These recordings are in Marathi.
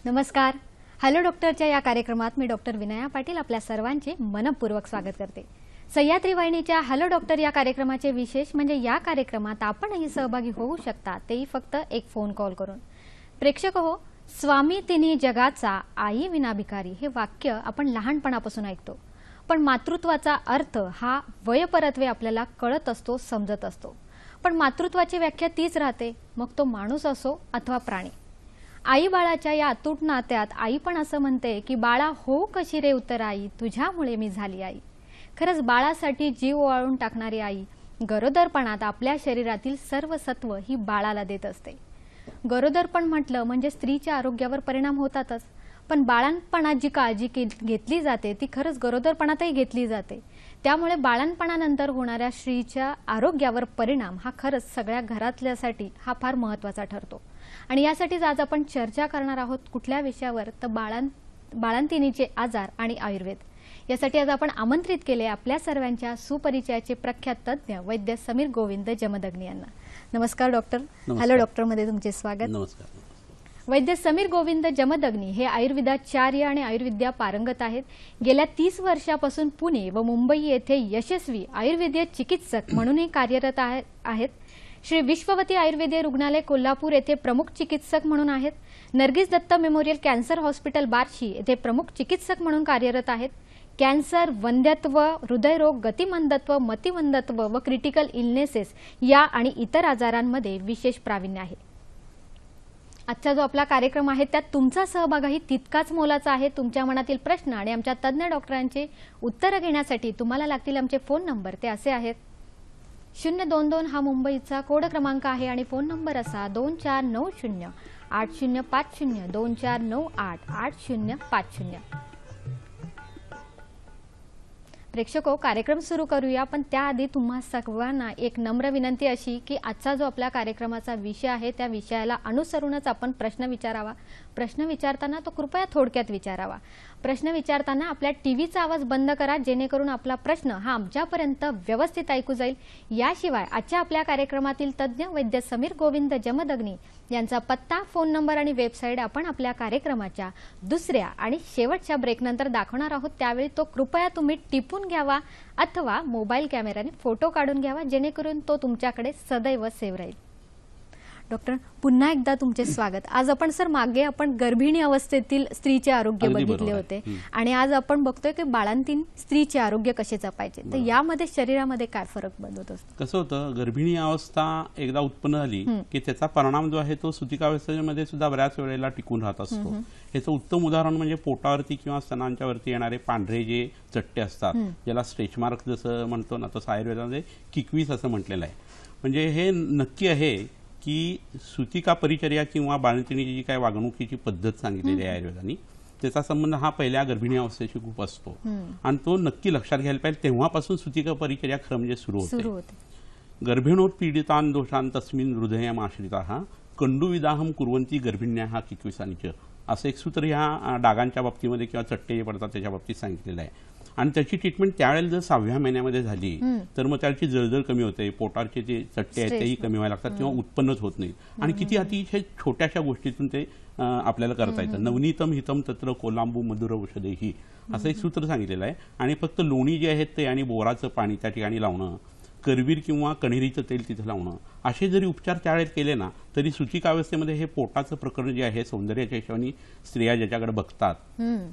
नमस्कार. हॅलो डॉक्टरच्या या कार्यक्रमात मी डॉक्टर विनया पाटील आपल्या सर्वांचे मनपूर्वक स्वागत करते. सह्याद्री वाहिनीच्या हॅलो डॉक्टर या कार्यक्रमाचे विशेष म्हणजे या कार्यक्रमात आपणही सहभागी होऊ शकता, तेही फक्त एक फोन कॉल करून. प्रेक्षक हो, स्वामी तिन्ही जगाचा आई विना भिकारी हे वाक्य आपण लहानपणापासून ऐकतो. पण मातृत्वाचा अर्थ हा वयपरत्वे आपल्याला कळत असतो, समजत असतो. पण मातृत्वाची व्याख्या तीच राहते, मग तो माणूस असो अथवा प्राणी. आई बाळाच्या या अतूट नात्यात आई पण असं म्हणते की बाळा हो कशी रे उतर आई, तुझ्यामुळे मी झाली आई. खरंच बाळासाठी जीव ओवाळून टाकणारी आई गरोदरपणात आपल्या शरीरातील सर्व सत्व ही बाळाला देत असते. गरोदरपण म्हटलं म्हणजे स्त्रीच्या आरोग्यावर परिणाम होतातच, पण बाळंतपणात जी काळजी घेतली जाते ती खरंच गरोदरपणातही घेतली जाते. त्यामुळे बाळंतपणानंतर होणाऱ्या स्त्रीच्या आरोग्यावर परिणाम हा खरंच सगळ्या घरातल्यासाठी हा फार महत्त्वाचा ठरतो. आणि यासाठीच आज आपण चर्चा करणार आहोत कुठल्या विषयावर, तर बाळंतिणीचे आजार आणि आयुर्वेद. यासाठी आज आपण आमंत्रित केले आपल्या सर्वांच्या सुपरिचयाचे प्रख्यात तज्ञ वैद्य समीर गोविंद जमदग्नी यांना. नमस्कार डॉक्टर. हॅलो डॉक्टर मध्ये तुमचे स्वागत. नमस्कार. वैद्य समीर गोविंद जमदग्नी हे आयुर्वेदाचार्य आणि आयुर्विद्या पारंगत आहेत. गेल्या 30 वर्षापासून पुणे व मुंबई येथे यशस्वी आयुर्वेदीय चिकित्सक म्हणूनही कार्यरत आहेत. श्री विश्ववती आयुर्वेदीय रुग्णालय कोल्हापूर येथे प्रमुख चिकित्सक म्हणून आहेत. Nargis Dutt memorial cancer hospital Barshi येथे प्रमुख चिकित्सक म्हणून कार्यरत आहेत. कॅन्सर, वंध्यत्व, हृदयरोग, गतिमंदत्व, मतिमंदत्व व क्रिटिकल इलनेसेस या आणि इतर आजारांमध्ये विशेष प्रावीण्य आहे. आजचा जो आपला कार्यक्रम आहे त्यात तुमचा सहभागही तितकाच मोलाचा आहे. तुमच्या मनातील प्रश्न आणि आमच्या तज्ञ डॉक्टरांचे उत्तर घेण्यासाठी तुम्हाला लागतील आमचे फोन नंबर. ते असे आहेत: 022 हा मुंबईचा कोड क्रमांक आहे आणि फोन नंबर असा 24908050, 24988050. प्रेक्षको, कार्यक्रम सुरू करूया, पण त्याआधी तुम्हा सर्वांना एक नम्र विनंती अशी की आजचा जो आपल्या कार्यक्रमाचा विषय आहे त्या विषयाला अनुसरूनच आपण प्रश्न विचारावा. प्रश्न विचारताना तो कृपया थोडक्यात विचारावा. प्रश्न विचारताना आपल्या टीव्हीचा आवाज बंद करा, जेणेकरून आपला प्रश्न हा आमच्यापर्यंत व्यवस्थित ऐकू जाईल. याशिवाय आजच्या आपल्या कार्यक्रमातील तज्ञ वैद्य समीर गोविंद जमदग्नी यांचा पत्ता, फोन नंबर आणि वेबसाईट आपण आपल्या कार्यक्रमाच्या दुसऱ्या आणि शेवटच्या ब्रेकनंतर दाखवणार आहोत. त्यावेळी तो कृपया तुम्ही टिपून घ्यावा अथवा मोबाईल कॅमेराने फोटो काढून घ्यावा, जेणेकरून तो तुमच्याकडे सदैव सेव्ह राहील. डॉक्टर, पुन्हा एकदा तुमचे स्वागत. आज आपण सर मागे आपण गर्भिणी अवस्थेतील स्त्रीचे आरोग्य बघितले होते आणि आज आपण बघतोय की बाळंतीण स्त्रीचे आरोग्य कसे जपायचे. तर यामध्ये शरीरामध्ये काय फरक बदलत असतो? कसं होतं, गर्भिणी अवस्था एकदा उत्पन्न झाली की त्याचा परिणाम जो आहे तो सुतिकावस्थेमध्ये सुद्धा बऱ्याच वेळेला टिकून राहत असतो. याचं उत्तम उदाहरण म्हणजे पोटावरती किंवा स्तनांच्या वरती येणारे पांढरे जे चट्टे असतात, ज्याला स्ट्रेच मार्क जसं म्हणतो ना, तसं आयुर्वेदामध्ये किकवीस असं म्हटलेलं आहे. म्हणजे हे नक्की आहे की सुतिका परिचर्या किंवा बाळंतिणीची जी काय वागणुकीची पद्धत सांगितलेली आहे आयुर्वेदाने, त्याचा संबंध हा पहिल्या गर्भिणी अवस्थेशी खूप असतो आणि तो नक्की लक्षात घ्यायला पाहिजे. तेव्हापासून सुतिका परिचर्या खरं म्हणजे सुरू होते. गर्भिणोत्पीडितान दोषान तस्मिन हृदयमाश्रिताः कंडुविदाहम कुर्वन्ती गर्भिण्या किकविसानिच, असं एक सूत्र ह्या डागांच्या बाबतीमध्ये किंवा चट्टे जे पडतात त्याच्या बाबतीत सांगितलेलं आहे. आणि त्याची ट्रीटमेंट त्यावेळेला जर 6व्या महिन्यामध्ये झाली तर मग त्याची जळजळ कमी होते, पोटाचे जे चट्टे आहेत तेही कमी व्हायला लागतात किंवा उत्पन्नच होत नाही. आणि किती अतिशय छोट्याशा गोष्टीतून ते आपल्याला करता येतं. नवनीतम हितम तत्र कोलांबू मधुर औषधेही, असं एक सूत्र सांगितलेलं आहे. आणि फक्त लोणी जे आहेत ते आणि बोराचं पाणी त्या ठिकाणी लावणं, करवीर किंवा कण्हेरीचं तेल तिथे लावणं, असे जरी उपचार त्यावेळेस केले ना तरी सुतिकावस्थेमध्ये हे पोटाचं प्रकरण जे आहे सौंदर्याच्या हिशोबाने स्त्रिया ज्याच्याकडे बघतात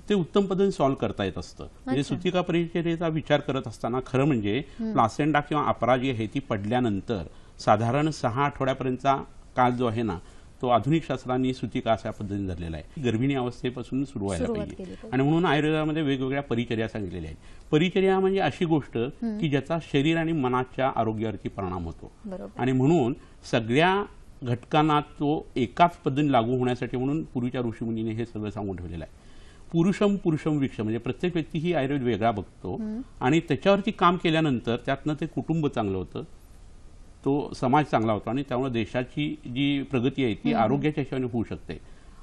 ते उत्तम पद्धतीने सॉल्व्ह करता येत असतं. म्हणजे सुतिका परिचर्येचा विचार करत असताना खरं म्हणजे प्लासेंडा किंवा अपरा जी आहे ती पडल्यानंतर साधारण 6 आठवड्यापर्यंतचा काळ जो आहे ना तो आधुनिक शास्त्रांनी सुतिका अशा पद्धतीने धरलेला आहे. गर्भिणी अवस्थेपासून सुरू व्हायला पाहिजे आणि म्हणून आयुर्वेदामध्ये वेगवेगळ्या परिचर्या सांगितलेल्या आहेत. परिचर्या म्हणजे अशी गोष्ट की ज्याचा शरीर आणि मनाच्या आरोग्यावरती परिणाम होतो आणि म्हणून सगळ्या घटकांना तो एकाच पद्धतीने लागू होण्यासाठी म्हणून पूर्वीच्या ऋषीमुनीने हे सगळं सांगून ठेवलेलं आहे. पुरुषम वीक्ष म्हणजे प्रत्येक व्यक्ती ही आयुर्वेद वेगळा बघतो आणि त्याच्यावरती काम केल्यानंतर त्यातनं ते कुटुंब चांगलं होतं, तो समाज चांगला होतो आणि त्यामुळे देशाची जी प्रगती आहे ती आरोग्याच्या हिशोबाने होऊ शकते.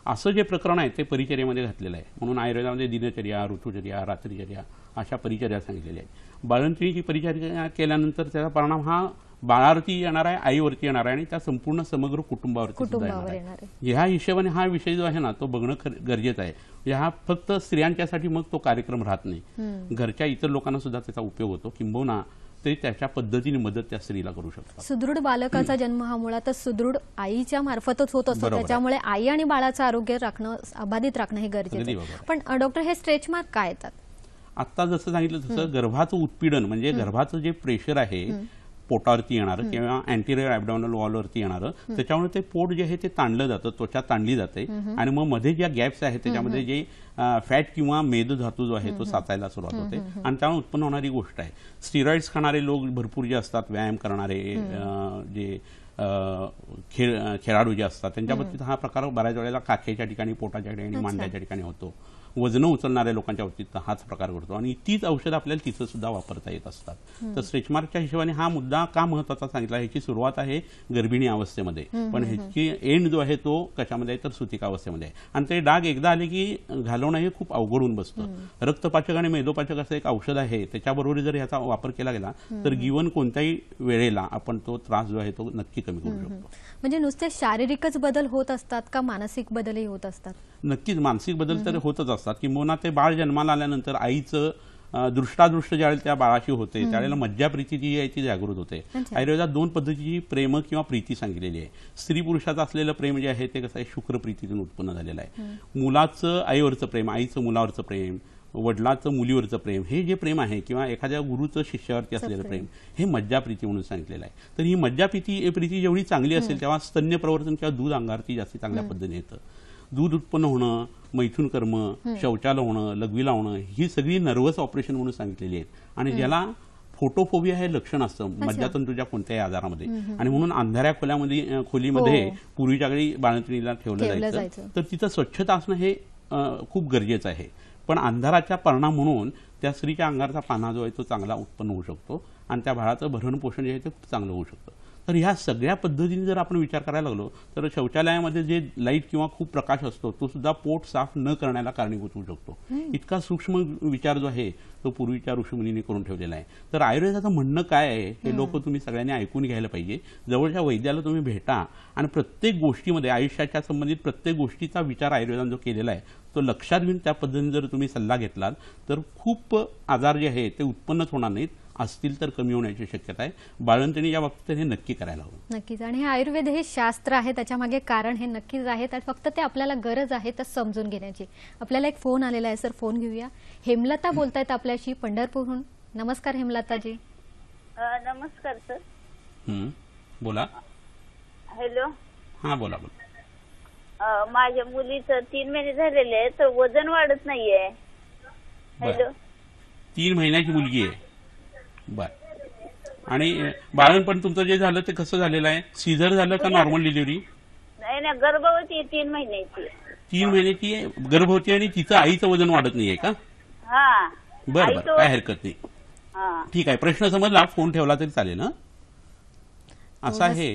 असं जे प्रकरण आहे ते परिचर्येमध्ये घातलेलं आहे. म्हणून आयुर्वेदामध्ये दिनचर्या, ऋतुचर्या, रात्रीचर्या अशा परिचर्या सांगितलेल्या आहेत. बाळंतिणीची परिचर्या केल्यानंतर त्याचा परिणाम हा बाळावरती येणार आहे, आईवरती येणार आहे आणि त्या संपूर्ण समग्र कुटुंबावरती सुद्धा येणार आहे. ह्या हिशोबाने हा विषय जो आहे ना तो बघणं गरजेचं आहे. हा फक्त स्त्रियांच्यासाठी मग तो कार्यक्रम राहत नाही, घरच्या इतर लोकांना सुद्धा त्याचा उपयोग होतो, किंबहुना ते त्याच्या पद्धतीने मदत त्या स्त्रीला करू शकतात. सुदृढ बालकाचा जन्म हा मुळातच सुदृढ आईच्या मार्फतच होत असतो, त्याच्यामुळे आई आणि बाळाचं आरोग्य राखणं, अबाधित राखणं हे गरजेचं आहे. पण डॉक्टर, हे स्ट्रेच मार्क काय येतात? आता जसं सांगितलं तसं गर्भाचं उत्पीडन म्हणजे गर्भाचं जे प्रेशर आहे पोटावरती येणारं किंवा अँटिरियर ॲब्डॉमिनल वॉलवरती येणारं, त्याच्यामुळे ते पोट जे आहे ते ताणलं जातं, त्वचा ताणली जाते आणि मग मध्ये ज्या गॅप्स आहेत त्याच्यामध्ये जे फॅट किंवा मेदधातू जो आहे तो साचायला सुरुवात होते आणि त्यामुळे उत्पन्न होणारी गोष्ट आहे. स्टिरॉइड्स खाणारे लोक भरपूर जे असतात, व्यायाम करणारे जे खेळाडू जे असतात त्यांच्या बाबतीत हा प्रकार बऱ्याच वेळेला काखेच्या ठिकाणी, पोटाच्या ठिकाणी, मांड्याच्या ठिकाणी होतो. वजनं उचलणाऱ्या लोकांच्या बाबतीत हाच प्रकार घडतो आणि तीच औषधं आपल्याला तिथं सुद्धा वापरता येत असतात. तर स्ट्रेच मार्कच्या हिशोबाने हा मुद्दा का महत्वाचा सांगितला, ह्याची सुरुवात आहे गर्भिणी अवस्थेमध्ये, पण ह्याची एंड जो आहे तो कशामध्ये आहे तर सुतिका अवस्थेमध्ये आहे. आणि ते डाग एकदा आले की घालवणं हे खूप अवघड होऊन बसतं. रक्तपाचक आणि मेदोपाचक असं एक औषध आहे, त्याच्याबरोबर जर ह्याचा वापर केला गेला तर गिवन कोणत्याही वेळेला आपण तो त्रास जो आहे तो नक्की कमी करू शकतो. म्हणजे नुसते शारीरिकच बदल होत असतात का मानसिक बदलही होत असतात? नक्कीच मानसिक बदल तर होतच असतात. किंबहुना ते बाळ जन्माला आल्यानंतर आईचं दृष्टादृष्ट ज्यावेळेला त्या बाळाशी होते त्यावेळेला मज्जा प्रीती जी आहे ती जागृत होते. आयुर्वेदात 2 पद्धतीची प्रेम किंवा प्रीती सांगितलेली आहे. स्त्री पुरुषाचं असलेलं प्रेम जे आहे ते कसं आहे शुक्र प्रीतीतून उत्पन्न झालेलं आहे. मुलाचं आईवरचं प्रेम, आईचं मुलावरचं प्रेम, वडिलाचं मुलीवरचं प्रेम, हे जे प्रेम आहे किंवा एखाद्या गुरुचं शिष्यावरती असलेलं प्रेम हे मज्जाप्रीती म्हणून सांगितलेलं आहे. तर ही मज्जाप्रीती जेवढी चांगली असेल तेव्हा स्तन्य प्रवर्तन किंवा दूध अंगारती जास्त चांगल्या पद्धतीने येतं. दूध उत्पन्न होणं, मैथून कर्म, शौचाला होणं, लघवीला होणं ही सगळी नर्वस ऑपरेशन म्हणून सांगितलेली आहेत. आणि ज्याला फोटोफोबिया हे लक्षण असतं मज्जातंतूच्या कोणत्याही आजारामध्ये, आणि म्हणून अंधाऱ्या खोलीमध्ये पूर्वीच्या काळी बाळंतणीला ठेवलं जायचं. तर तिथं स्वच्छता असणं हे खूप गरजेचं आहे. पण अंधाराचा परिणाम म्हणून त्या स्त्रीच्या अंगारचा पाना जो आहे तो चांगला उत्पन्न होऊ शकतो आणि त्या बाळाचं भरण पोषण जे आहे ते खूप चांगलं होऊ शकतं. तर ह्या सगळ्या पद्धतीने जर आपण विचार करायला लागलो तर शौचालयामध्ये जे लाईट किंवा खूप प्रकाश असतो तो सुद्धा पोट साफ न करण्याला कारणीभूत होऊ शकतो. इतका सूक्ष्म विचार जो आहे तो पूर्वीच्या ऋषीमुनींनी करून ठेवलेला आहे. तर आयुर्वेदाचं म्हणणं काय आहे हे लोक तुम्ही सगळ्यांनी ऐकून घ्यायला पाहिजे. जवळच्या वैद्याला तुम्ही भेटा आणि प्रत्येक गोष्टीमध्ये आयुष्याच्या संबंधित प्रत्येक गोष्टीचा विचार आयुर्वेदाने जो केलेला आहे तो लक्षात घेऊन त्या पद्धतीने जर तुम्ही सल्ला घेतलात तर खूप आजार जे आहे ते उत्पन्नच होणार नाहीत, असतील तर कमी होण्याची शक्यता आहे. बाळंतणीच्या बाबतीत हे नक्की करायला हवं. नक्कीच. आणि हे आयुर्वेद हे शास्त्र आहे, त्याच्यामागे कारण हे नक्कीच आहे, तर फक्त ते आपल्याला गरज आहे तर समजून घेण्याची. आपल्याला एक फोन आलेला आहे, सर फोन घेऊया. हेमलता बोलतायत आपल्याशी पंढरपूरहून. नमस्कार हेमलताजी. नमस्कार सर. बोला. हॅलो. हा बोला बोला. माझ्या मुलीचं 3 महिने झालेले आहे तर वजन वाढत नाहीये. हॅलो. 3 महिन्याची मुलगी आहे. बर. आणि बाळणपण तुमचं जे झालं ते कसं झालेलं आहे? सीझर झालं का नॉर्मल डिलिव्हरी? नाही ना, गर्भवती 3 महिन्याची. 3 महिन्याची गर्भवती आणि तिचं आईचं वजन वाढत नाहीये का? हा. बरं बरं, काय हरकत नाही. ठीक आहे, प्रश्न समजला. फोन ठेवला तरी चालेल ना. असं आहे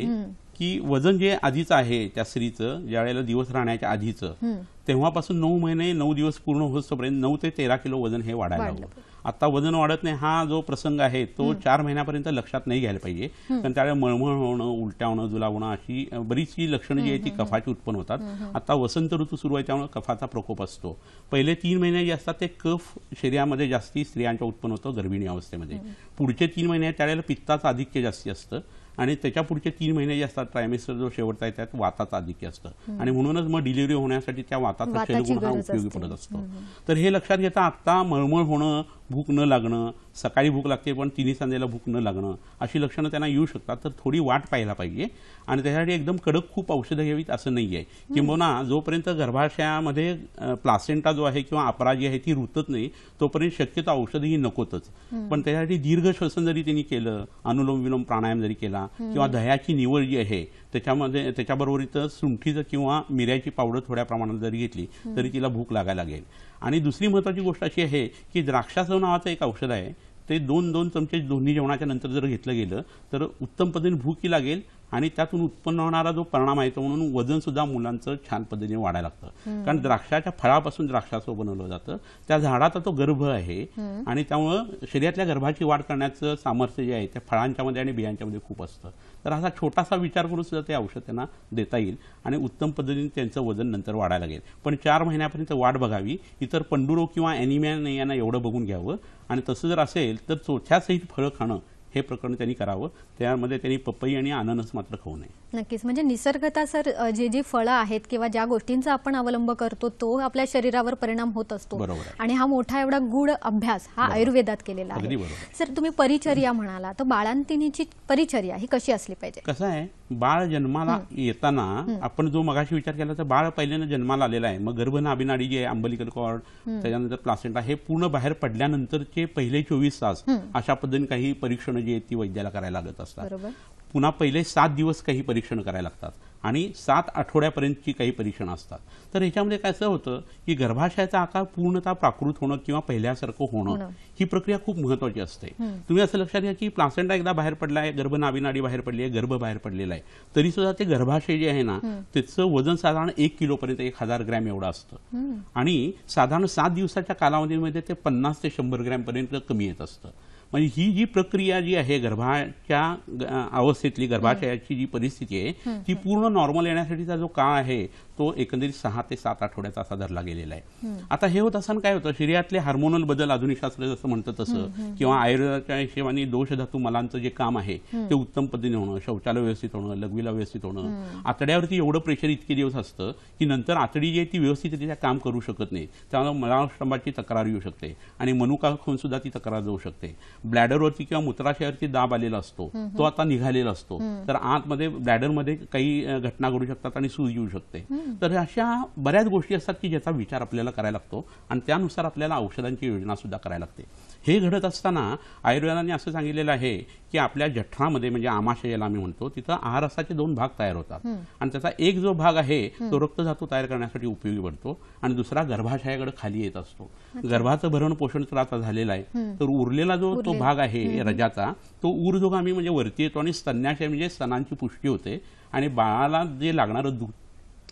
की वजन जे आधीचं आहे त्या स्त्रीचं ज्या वेळेला दिवस राहण्याच्या आधीचं तेव्हापासून 9 महिने 9 दिवस पूर्ण होतपर्यंत 9 ते 13 किलो वजन हे वाढायला हवं. आता वजन वाढत नाही हा जो प्रसंग आहे तो 4 महिन्यापर्यंत लक्षात नाही घ्यायला पाहिजे. कारण त्यावेळेला मळमळ होणं, उलट्या होणं, जुलावणं अशी बरीचशी लक्षणं जी आहे ती कफाची उत्पन्न होतात. आता वसंत ऋतू सुरू आहे त्यामुळे कफाचा प्रकोप असतो. पहिले 3 महिने जे असतात ते कफ शरीरामध्ये जास्ती स्त्रियांच्या उत्पन्न होतं गर्भिणी अवस्थेमध्ये. पुढचे 3 महिने त्यावेळेला पित्ताचं आधिक्य जास्ती असतं आणि त्याच्या पुढचे 3 महिने जे असतात ट्रायमेस्टर जो शेवटचा आहे त्यात वाताचं आधिक्य असतं आणि म्हणूनच मग डिलिव्हरी होण्यासाठी त्या वाताचा शरीरगुण हा उपयोगी पडत असतो. तर हे लक्षात घेता आता मळमळ होणं, भूक न लागणं, सकाळी भूक लागते पण तिन्ही सांजेला भूक न लागणं अशी लक्षणं त्यांना येऊ शकतात. तर थोडी वाट पाहायला पाहिजे आणि त्यासाठी एकदम कडक खूप औषधं घ्यावीत असं नाही आहे. किंबहुना जोपर्यंत गर्भाशयामध्ये प्लासेंटा जो आहे किंवा अपरा जी आहे ती रुतत नाही तोपर्यंत शक्यतो औषधही नकोतच. पण त्यासाठी दीर्घ श्वसन जरी त्यांनी केलं, अनुलोम विलोम प्राणायाम जरी केला किंवा दह्याची निवड जी आहे त्याच्यामध्ये त्याच्याबरोबर इथं सुंठीचं किंवा मिऱ्याची पावडर थोड्या प्रमाणात जरी घेतली तरी तिला भूक लागायला लागेल. आणि दुसरी महत्वाची गोष्ट अशी आहे की द्राक्षाचं नावाचं एक औषध आहे ते 2-2 चमचे दोन्ही जेवणाच्या नंतर जर घेतलं गेलं तर उत्तम पद्धतीने भूकही लागेल आणि त्यातून उत्पन्न होणारा जो परिणाम आहे तो म्हणून वजन सुद्धा मुलांचं छान पद्धतीने वाढायला लागतं. कारण द्राक्षाच्या फळापासून द्राक्षाचं बनवलं जातं, त्या झाडाचा तो गर्भ आहे आणि त्यामुळं शरीरातल्या गर्भाची वाढ करण्याचं सामर्थ्य जे आहे त्या फळांच्या मध्ये आणि बियांच्या मध्ये खूप असतं. तर असा छोटासा विचार करून सुद्धा ते औषध त्यांना देता येईल आणि उत्तम पद्धतीने त्यांचं वजन नंतर वाढायला लागेल. पण 4 महिन्यापर्यंत वाढ बघावी. इतर पंडुरोग किंवा ॲनिमिया नाही यांना एवढं बघून घ्यावं आणि तसं जर असेल तर चोथ्यासहित फळं खाणं हे प्रकरण त्यांनी करावं. त्यामध्ये त्यांनी पपई आणि अननस मात्र खाऊ नये. नक्कीच. म्हणजे निसर्गतः सर जी फळं आहेत किंवा ज्या गोष्टींचा आपण अवलंब करतो तो आपल्या शरीरावर परिणाम होत असतो. बरोबर आहे. आणि हा मोठा एवढा गूढ अभ्यास हा आयुर्वेदात केलेला अगदी आहे. बरोबर. सर तुम्ही परिचर्या म्हणाला, तर बाळंतिणीची परिचर्या ही कशी असली पाहिजे? कसं आहे, बाळ जन्माला येताना आपण जो मगाशी विचार केला तर बाळ पहिल्यांदा जन्माला आलेला आहे. मग गर्भनाभिनाडी जी आहे, अंबलिकल कॉर्ड, त्याच्यानंतर प्लासेंटा, हे पूर्ण बाहेर पडल्यानंतरचे पहिले 24 तास अशा पद्धतीने काही परीक्षणं जी आहेत ती वैद्याला करायला लागत असतात. बरोबर. पुन्हा पहिले 7 दिवस काही परीक्षण करायला लागतात आणि 7 आठवड्यापर्यंतची काही परीक्षणं असतात. तर ह्याच्यामध्ये काय असं होतं की गर्भाशयाचा आकार पूर्णतः प्राकृत होणं किंवा पहिल्यासारखं होणं ही प्रक्रिया खूप महत्वाची असते. तुम्ही असं लक्षात घ्या की प्लासेंटा एकदा बाहेर पडला आहे, गर्भनाभिनाडी बाहेर पडली आहे, गर्भ बाहेर पडलेला आहे, तरी सुद्धा ते गर्भाशय जे आहे ना त्याचं वजन साधारण 1 किलोपर्यंत 1000 ग्रॅम एवढं असतं आणि साधारण 7 दिवसाच्या कालावधीमध्ये ते 50 ते 100 ग्रॅम पर्यंत कमी येत असतं. म्हणजे ही जी प्रक्रिया जी आहे गर्भाच्या अवस्थेतली गर्भाशयाची जी परिस्थिती आहे ती पूर्ण नॉर्मल येण्यासाठीचा जो काळ आहे तो एकंदरीत 6 ते 7 आठवड्याचा असा धरला गेलेला आहे. आता हे होत असताना काय होतं, शरीरातले हार्मोनल बदल आधुनिक शास्त्र जसं म्हणतं तसं किंवा आयुर्वेदाच्या हिशोबाने दोष धातू मलांचं जे काम आहे ते उत्तम पद्धतीने होणं, शौचालय व्यवस्थित होणं, लघवीला व्यवस्थित होणं, आतड्यावरती एवढं प्रेशर इतके दिवस असतं की नंतर आतडी जी आहे ती व्यवस्थितरित्या काम करू शकत नाही. त्यामुळे मलास्तंभाची तक्रार येऊ शकते आणि मनुका खून सुद्धा ती तक्रार जाऊ शकते. ब्लॅडरवरती किंवा मूत्राशयावरती दाब आलेला असतो तो आता निघालेला असतो, तर आतमध्ये ब्लॅडरमध्ये काही घटना घडू शकतात आणि सूज येऊ शकते. तर अशा बऱ्याच गोष्टी असतात की ज्याचा विचार आपल्याला करायला लागतो आणि त्यानुसार आपल्याला औषधांची योजना सुद्धा करायला लागते. हे घडत असताना आयुर्वेदाने असं सांगितलेलं आहे की आपल्या जठरामध्ये म्हणजे आमाशयाला आम्ही म्हणतो तिथं आहारसाचे 2 भाग तयार होतात आणि त्याचा एक जो भाग आहे तो रक्तधातू तयार करण्यासाठी उपयोगी पडतो आणि दुसरा गर्भाशयाकडे खाली येत असतो. गर्भाचं भरण पोषण तर आता झालेलं आहे, तर उरलेला जो तो भाग आहे रजाचा तो ऊर्ध्वगामी म्हणजे वरती येतो आणि स्तन्याशय म्हणजे स्तनांची पुष्टी होते आणि बाळाला जे लागणारं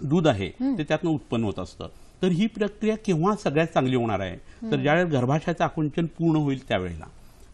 दूध आहे ते त्यातनं उत्पन्न होत असतं. तर ही प्रक्रिया केव्हा सगळ्यात चांगली होणार आहे, तर ज्यावेळेस गर्भाशयाचं आकुंचन पूर्ण होईल त्यावेळेला.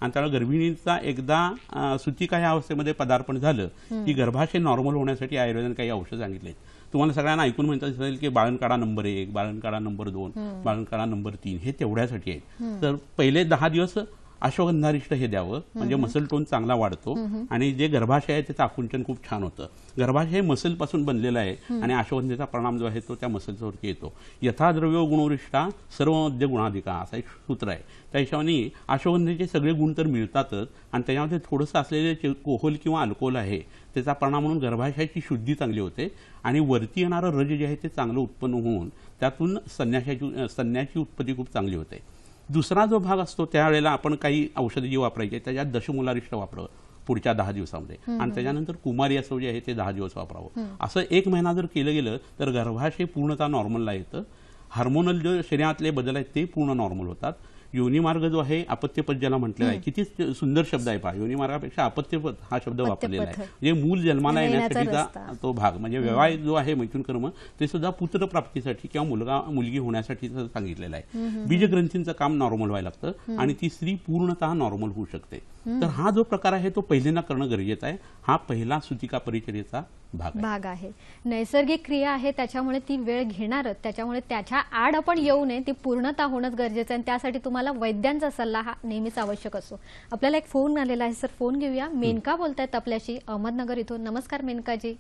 आणि त्यावेळेला गर्भिणीचा एकदा सुतिका या अवस्थेमध्ये पदार्पण झालं की गर्भाशय नॉर्मल होण्यासाठी आयुर्वेदाने काही औषध सांगितले. तुम्हाला सगळ्यांना ऐकून म्हणता असेल की बाळंतकाळा नंबर 1, बाळंतकाळा नंबर 2, बाळंतकाळा नंबर 3 हे तेवढ्यासाठी आहेत. तर पहिले 10 दिवस अश्वगंधारिष्ट हे द्यावं म्हणजे मसल टोन चांगला वाढतो आणि जे गर्भाशय आहे त्याचं आकुंचन खूप छान होतं. गर्भाशय मसल पासून बनलेलं आहे आणि अश्वगंधेचा परिणाम जो आहे तो त्या मसलवरती येतो. यथा द्रव्य गुणवरिष्ठा सर्व मध्य गुणाधिका असं एक सूत्र आहे. त्या हिशोबाने अश्वगंधेचे सगळे गुण तर मिळतातच आणि त्याच्यामध्ये थोडंसं असलेले कोहोल किंवा अल्कोहोल आहे त्याचा परिणाम म्हणून गर्भाशयाची शुद्धी चांगली होते आणि वरती येणारं रज जे आहे ते चांगलं उत्पन्न होऊन त्यातून स्तन्याची उत्पत्ती खूप चांगली होते. दुसरा जो भाग असतो त्यावेळेला आपण काही औषधं जी वापरायची त्याच्यात दशमूलारिष्ट वापरावं पुढच्या 10 दिवसामध्ये आणि त्याच्यानंतर कुमारी असं जे आहे ते 10 दिवस वापरावं. असं 1 महिना जर केलं गेलं तर गर्भाशय पूर्णतः नॉर्मलला येतं. हार्मोनल जे शरीरातले बदल आहेत ते पूर्ण नॉर्मल होतात. योनिमार्ग जो आहे अपत्यपद ज्याला म्हटलेला आहे, किती सुंदर शब्द आहे पहा. योनिमार्गापेक्षा अपत्यपद हा शब्द वापरलेला आहे. म्हणजे मूल जन्माला येण्यासाठीचा तो भाग म्हणजे व्यवहार जो आहे मैथुन कर्म ते सुद्धा पुत्र प्राप्तीसाठी किंवा मुलगी होण्यासाठी सांगितलेलं आहे. बीजग्रंथींचं काम नॉर्मल व्हायला लागतं आणि ती स्त्री पूर्णतः नॉर्मल होऊ शकते. तर हा जो प्रकार आहे तो पहिल्यांदा करणं गरजेचं आहे. हा पहिला सुतिका परिचर्येचा भाग आहे. नैसर्गिक क्रिया आहे त्याच्यामुळे ती वेळ घेणारच, त्याच्यामुळे त्याच्या आड आपण येऊ नये, ती पूर्णतः होणंच गरजेचं आहे आणि त्यासाठी तुम्हाला वैद्यांचा सल्ला हा नेहमीच आवश्यक असतो. आपल्याला एक फोन आलेला आहे सर, फोन घेऊया. मेनका बोलतायत आपल्याशी अहमदनगर इथून. नमस्कार मेनकाजी.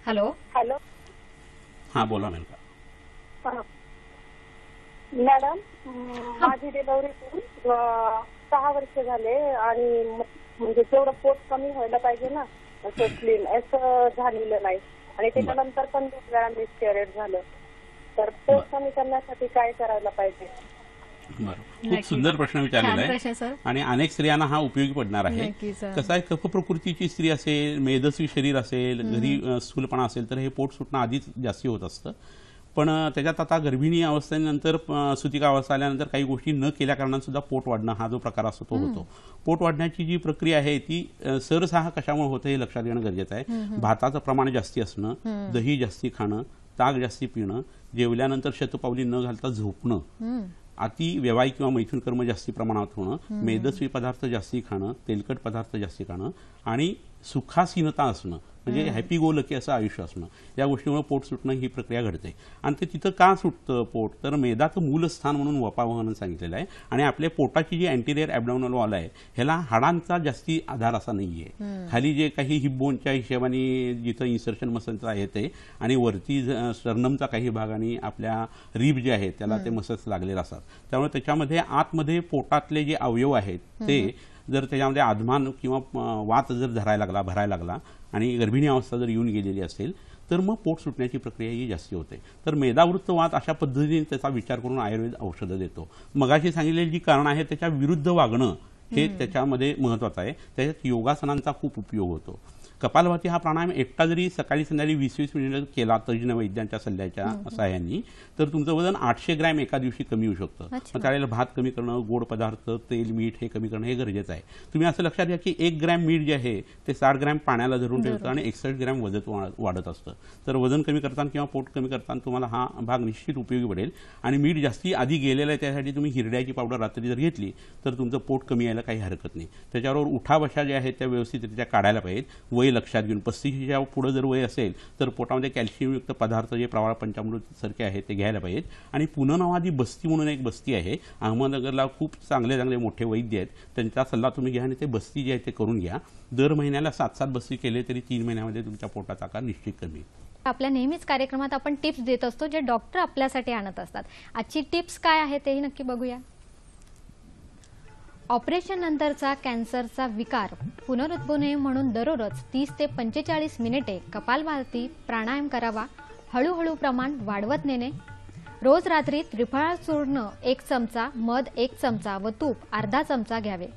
हॅलो. हॅलो. हा बोला मेनका. मॅडम माझी डिलिव्हरी 6 वर्ष झाले आणि म्हणजे तेवढं पोट कमी व्हायला पाहिजे ना असं क्लीन असं झालेलं नाही आणि त्याच्यानंतर पण 2 वेळा मिसकॅरेज झालं. तर पोट कमी करण्यासाठी काय करायला पाहिजे? खूप सुंदर प्रश्न विचारलेला आहे आणि अनेक स्त्रियांना हा उपयोगी पडणार आहे. कसं आहे, कफ प्रकृतीची स्त्री असेल, मेदस्वी शरीर असेल, घरी स्थूलपणा असेल तर हे पोट सुटणं आधीच जास्ती होत असतं. पण त्याच्यात आता गर्भिणी अवस्थेनंतर सुतिका अवस्था आल्यानंतर काही गोष्टी न केल्या कारणाने सुद्धा पोट वाढणं हा जो प्रकार असतो तो होतो. पोट वाढण्याची जी प्रक्रिया आहे ती सरसहा कशामुळे होतं हे लक्षात घेणं गरजेचं आहे. भाताचं प्रमाण जास्ती असणं, दही जास्ती खाणं, ताक जास्ती पिणं, जेवल्यानंतर शतपावली न घालता झोपणं, अति व्यवहारिक किंवा मैथुन कर्म जास्ती प्रमाणात होणं, मेदस्वी पदार्थ जास्ती खाणं, तेलकट पदार्थ जास्ती खाणं आणि सुखासीनता असणं म्हणजे हॅपी गो लकी असं आयुष्य असणं, या गोष्टीमुळे पोट सुटणं ही प्रक्रिया घडते. आणि ते तिथं का सुटतं पोट, तर मेदाचं मूलस्थान म्हणून वपावहन सांगितलेलं आहे. आणि आपल्या पोटाची जी अँटिरियर ॲब्डॉमिनल वॉल आहे ह्याला हाडांचा जास्ती आधार असा नाहीये. खाली जे काही हिप बोनच्या हिशोबाने जिथं इन्सर्शन मसल्स आहे ते, आणि वरती स्टर्नमचा काही भाग आणि आपल्या रिब जे आहेत त्याला ते मसल्स लागलेले असतात. त्यामुळे त्याच्यामध्ये आतमध्ये पोटातले जे अवयव आहेत ते जर त्याच्यामध्ये आधमान किंवा वात जर भरायला लागला आणि गर्भिणी अवस्था जर येऊन गेलेली असेल तर मग पोट सुटण्याची प्रक्रिया ही जास्ती होते. तर मेदावृत्त वात अशा पद्धतीने त्याचा विचार करून आयुर्वेद औषधं देतो. मगाशी सांगितलेली जी कारणं आहेत त्याच्या विरुद्ध वागणं हे त्याच्यामध्ये महत्वाचं आहे. त्याच्यात योगासनांचा खूप उपयोग होतो. कपालभाती हा प्राणायाम एकटा जरी सकाळी संध्याकाळी 20-20 मिनिटं केला तज्ज्ञ वैद्यांच्या सल्ल्याच्या सहाय्याने तर तुमचं वजन 800 ग्रॅम एका दिवशी कमी होऊ शकतं. मग त्यावेळेला भात कमी करणं, गोड पदार्थ, तेल, मीठ हे कमी करणं हे गरजेचं आहे. तुम्ही असं लक्षात घ्या की 1 ग्रॅम मीठ जे आहे ते 60 ग्रॅम पाण्याला धरून ठेवतं आणि 61 ग्रॅम वजन वाढत असतं. तर वजन कमी करताना किंवा पोट कमी करताना तुम्हाला हा भाग निश्चित उपयोगी पडेल. आणि मीठ जास्ती आधी गेलेलं आहे त्यासाठी तुम्ही हिरड्याची पावडर रात्री जर घेतली तर तुमचं पोट कमी यायला काही हरकत नाही. त्याच्याबरोबर उठा बशा ज्या आहेत त्या व्यवस्थितरित्या काढायला पाहिजेत. वय लक्षात घेऊन 35च्या पुढे जर वय असेल तर पोटामध्ये कॅल्शियमयुक्त पदार्थ जे प्रवाळ पंचामृत सारखे आहेत ते घ्यायला पाहिजेत. आणि पुननवादी बस्ती म्हणून एक बस्ती आहे अहमदनगरला, खूप चांगले मोठे वैद्य आहेत, त्यांचा सल्ला तुम्ही घ्या आणि ते बस्ती जे आहे ते करून घ्या. दर महिन्याला 7-7 बस्ती केले तरी 3 महिन्यामध्ये तुमच्या पोटाचा आकार निश्चित कमी होईल. आपल्या नेहमीच कार्यक्रमात आपण टिप्स देत असतो जे डॉक्टर आपल्यासाठी आणत असतात. आजची टिप्स काय आहे तेही नक्की बघूया. ऑपरेशन नंतरचा कॅन्सरचा विकार पुनरुद्भवू नये म्हणून दररोज 30 ते 45 मिनिटे कपालभाती प्राणायाम करावा. हळूहळू प्रमाण वाढवत नेणे. रोज रात्री त्रिफळा चूर्ण 1 चमचा, मध 1 चमचा व तूप अर्धा चमचा घ्यावे.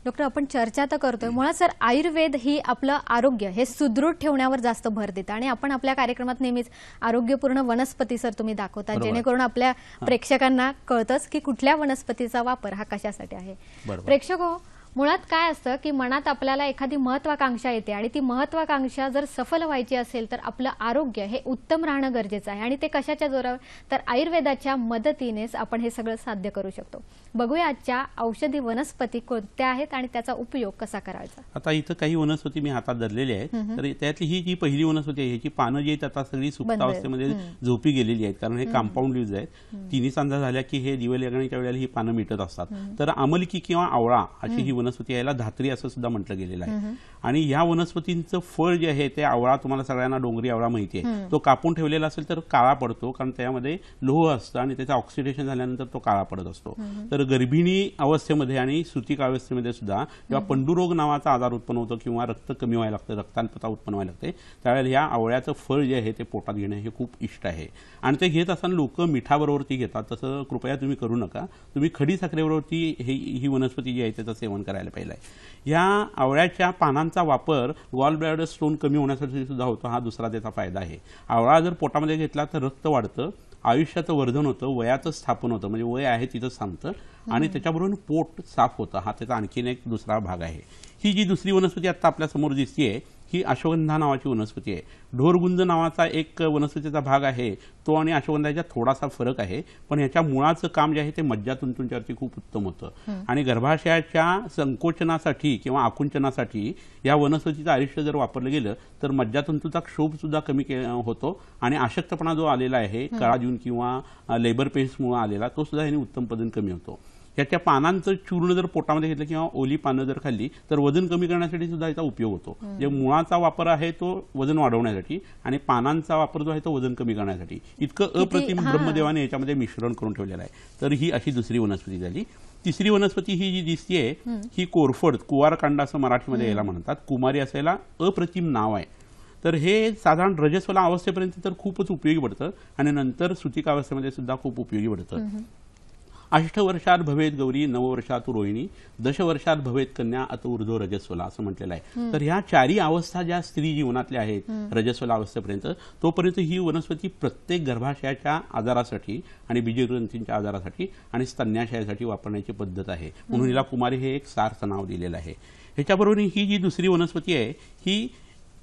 डॉक्टर, आपण चर्चा तर करतोय, मुळात सर आयुर्वेद ही आपलं आरोग्य हे सुदृढ ठेवण्यावर जास्त भर देतं आणि आपण आपल्या कार्यक्रमात नेहमीच आरोग्यपूर्ण वनस्पती सर तुम्ही दाखवता, जेणेकरून आपल्या प्रेक्षकांना कळतंच की कुठल्या वनस्पतीचा वापर हा कशासाठी आहे. प्रेक्षक हो, मुळात काय असतं की मनात आपल्याला एखादी महत्वाकांक्षा येते आणि ती महत्वाकांक्षा जर सफल व्हायची असेल तर आपलं आरोग्य हे उत्तम राहणं गरजेचं आहे. आणि ते कशाच्या जोरावर, तर आयुर्वेदाच्या मदतीनेच आपण हे सगळं साध्य करू शकतो. बघूया आजच्या औषधी वनस्पती कोणत्या आहेत आणि त्याचा उपयोग कसा करायचा. आता इथं काही वनस्पती मी हातात धरलेली आहेत. तर त्यातली ही जी पहिली वनस्पती आहे ह्याची पानं जी आहेत आता सगळी सुप्तावस्थेमध्ये झोपी गेलेली आहेत, कारण हे कंपाऊंड लीव्ज आहेत. 3 सांजा झाल्या की हे दिवे लागण्याच्या वेळेला ही पानं मिटत असतात. तर आमलकी किंवा आवळा अशी ही वनस्पती याला धात्री असं सुद्धा म्हटलं गेलेलं आहे. आणि या वनस्पतींचं फळ जे आहे ते आवळा, तुम्हाला सगळ्यांना डोंगरी आवळा माहिती आहे, तो कापून ठेवलेला असेल तर काळा पडतो, कारण त्यामध्ये लोह असतं आणि त्याचं ऑक्सिडेशन झाल्यानंतर तो काळा पडत असतो. तर गर्भिणी अवस्थेमध्ये आणि सुतिका अवस्थेमध्ये सुद्धा जेव्हा पंडुरोग नावाचा आजार उत्पन्न होतो किंवा रक्त कमी व्हायला लागतं, रक्ताल्पता उत्पन्न व्हायला लागते, त्यावेळेला या आवळ्याचं फळ जे आहे ते पोटात घेणं हे खूप इष्ट आहे. आणि ते घेत असताना लोक मिठाबरोबरती घेतात, तसं कृपया तुम्ही करू नका. तुम्ही खडी साखरेबरोबरती ही वनस्पती जी आहे त्याचं सेवन करायला पाहिजे. या आवळ्याच्या पानांचा वापर गॉल ब्लॅडर स्टोन कमी होण्यासाठी सुद्धा होतो, हा दुसरा त्याचा फायदा आहे. आवळा जर पोटामध्ये घेतला तर रक्त वाढतं, आयुष्याचं वर्धन होतं, वयाचं स्थापन होतं, म्हणजे वय आहे तिथंच थांबतं आणि त्याच्याबरोबर पोट साफ होतं, हा त्याचा आणखीन एक दुसरा भाग आहे. ही जी दुसरी वनस्पती आता आपल्या समोर दिसतीये ही अश्वगंधा नावाची वनस्पती आहे. ढोरगुंज नावाचा एक वनस्पतीचा भाग आहे, तो आणि अश्वगंधाच्या थोडासा फरक आहे, पण ह्याच्या मुळाचं काम जे आहे ते मज्जातंतूंच्यावरती खूप उत्तम होतं. आणि गर्भाशयाच्या संकोचनासाठी किंवा आकुंचनासाठी या वनस्पतीचं आयुष्य जर वापरलं गेलं तर मज्जातंतूचा क्षोभ सुद्धा कमी होतो आणि अशक्तपणा जो आलेला आहे काळाजून किंवा लेबर पेन्समुळे आलेला तो सुद्धा ह्याने उत्तम पद्धतीने कमी होतो. याच्या पानांचं चूर्ण जर पोटामध्ये घेतलं किंवा ओली पानं जर खाल्ली तर वजन कमी करण्यासाठी सुद्धा याचा उपयोग होतो. जे मुळाचा वापर आहे तो वजन वाढवण्यासाठी आणि पानांचा वापर जो आहे तो वजन कमी करण्यासाठी. इतकं अप्रतिम ब्रह्मदेवाने याच्यामध्ये मिश्रण करून ठेवलेलं आहे. तर ही अशी दुसरी वनस्पती झाली. तिसरी वनस्पती ही जी दिसतीये ही कोरफड, कुवारकांड असं मराठीमध्ये याला म्हणतात. कुमारी असायला अप्रतिम नाव आहे. तर हे साधारण रजस्वला अवस्थेपर्यंत तर खूपच उपयोगी पडतं आणि नंतर सुतिका अवस्थेमध्ये सुद्धा खूप उपयोगी पडतं. अष्टवर्षात भवेत गौरी नववर्षात रोहिणी दशवर्षात भवेत कन्या अत ऊर्ध्व रजस्वला असं म्हटलेलं आहे. तर ह्या चारी अवस्था ज्या स्त्री जीवनातल्या आहेत रजस्वला अवस्थेपर्यंत, तोपर्यंत ही वनस्पती प्रत्येक गर्भाशयाच्या आजारासाठी आणि बीजग्रंथींच्या आजारासाठी आणि स्तन्याशयासाठी वापरण्याची पद्धत आहे. म्हणून हिला कुमारी हे एक सार्थ नाव दिलेलं आहे. ह्याच्याबरोबर ही जी दुसरी वनस्पती आहे ही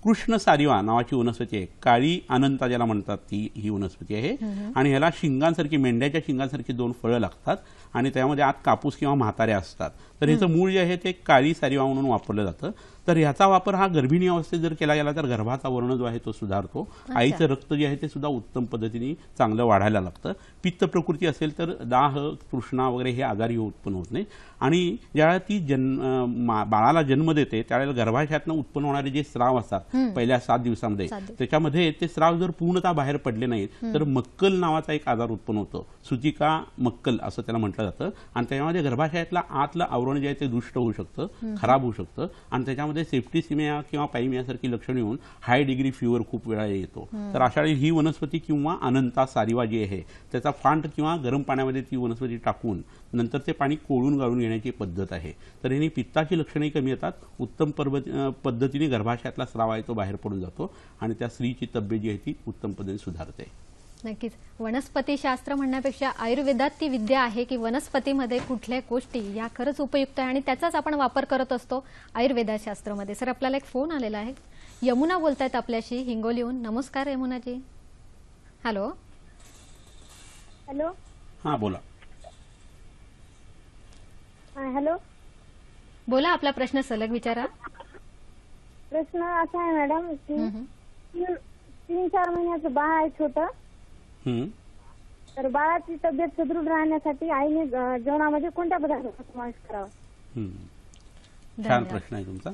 कृष्ण सारिवा नावाची वनस्पती आहे. काळी अनंता ज्याला म्हणतात ती ही वनस्पती आहे. आणि ह्याला शिंगांसारखी, मेंढ्याच्या शिंगांसारखी 2 फळं लागतात आणि त्यामध्ये आत कापूस किंवा म्हाताऱ्या असतात. तर ह्याचं मूळ जे आहे ते काळी सारिवा म्हणून वापरलं जातं. तर ह्याचा वापर हा गर्भिणी अवस्थेत जर केला गेला तर गर्भाचा वर्ण जो आहे तो सुधारतो. आईचं रक्त जे आहे ते सुद्धा उत्तम पद्धतीने चांगलं वाढायला लागतं. पित्त प्रकृती असेल तर दाह, तृष्णा वगैरे हे आजारही उत्पन्न होत नाही. आणि ज्यावेळेला ती बाळाला जन्म देते त्यावेळेला गर्भाशयातनं उत्पन्न होणारे जे स्राव असतात पहिल्या 7 दिवसांमध्ये, त्याच्यामध्ये ते स्राव जर पूर्णतः बाहेर पडले नाहीत तर मक्कल नावाचा एक आजार उत्पन्न होतो. सुतिका मक्कल असं त्याला म्हटलं जातं. आणि त्याच्यामध्ये गर्भाशयातलं आतलं आवरण जे आहे ते दुष्ट होऊ शकतं, खराब होऊ शकतं. आणि त्याच्यामध्ये सेप्टिसिमिया किंवा पायमियासारखी लक्षणं येऊन हाय डिग्री फीवर खूप वेळा येतो. तर अशा वेळी ही वनस्पती किंवा अनंता सारिवा जी आहे त्याचा फांट किंवा गरम पाण्यामध्ये ती वनस्पती टाकून नंतर ते पाणी कोळून गाळून घेण्याची पद्धत आहे. तर ह्याने पित्ताची लक्षणंही कमी येतात. उत्तम पद्धतीने गर्भाशयातला स्राव आहे तो बाहेर पडून जातो आणि त्या स्त्रीची तब्येत जी आहे ती उत्तम पद्धतीने सुधारते. नक्कीच. वनस्पतीशास्त्र म्हणण्यापेक्षा आयुर्वेदात ती विद्या आहे की वनस्पतीमध्ये कुठल्या गोष्टी या खरंच उपयुक्त आहे आणि त्याचाच आपण वापर करत असतो आयुर्वेदाशास्त्रामध्ये. सर, आपल्याला एक फोन आलेला आहे. यमुना बोलतायत आपल्याशी हिंगोलीहून. नमस्कार यमुनाजी. हॅलो. हॅलो. हां बोला. हॅलो. बोला, आपला प्रश्न सलग विचारा. प्रश्न असा आहे मॅडम की 3-4 महिन्याचं बाळ आहे छोटं. तर बाळाची तब्येत सुदृढ राहण्यासाठी आईने जेवणामध्ये कोणत्या पदार्थाचा समावेश करावा? छान प्रश्न आहे तुमचा.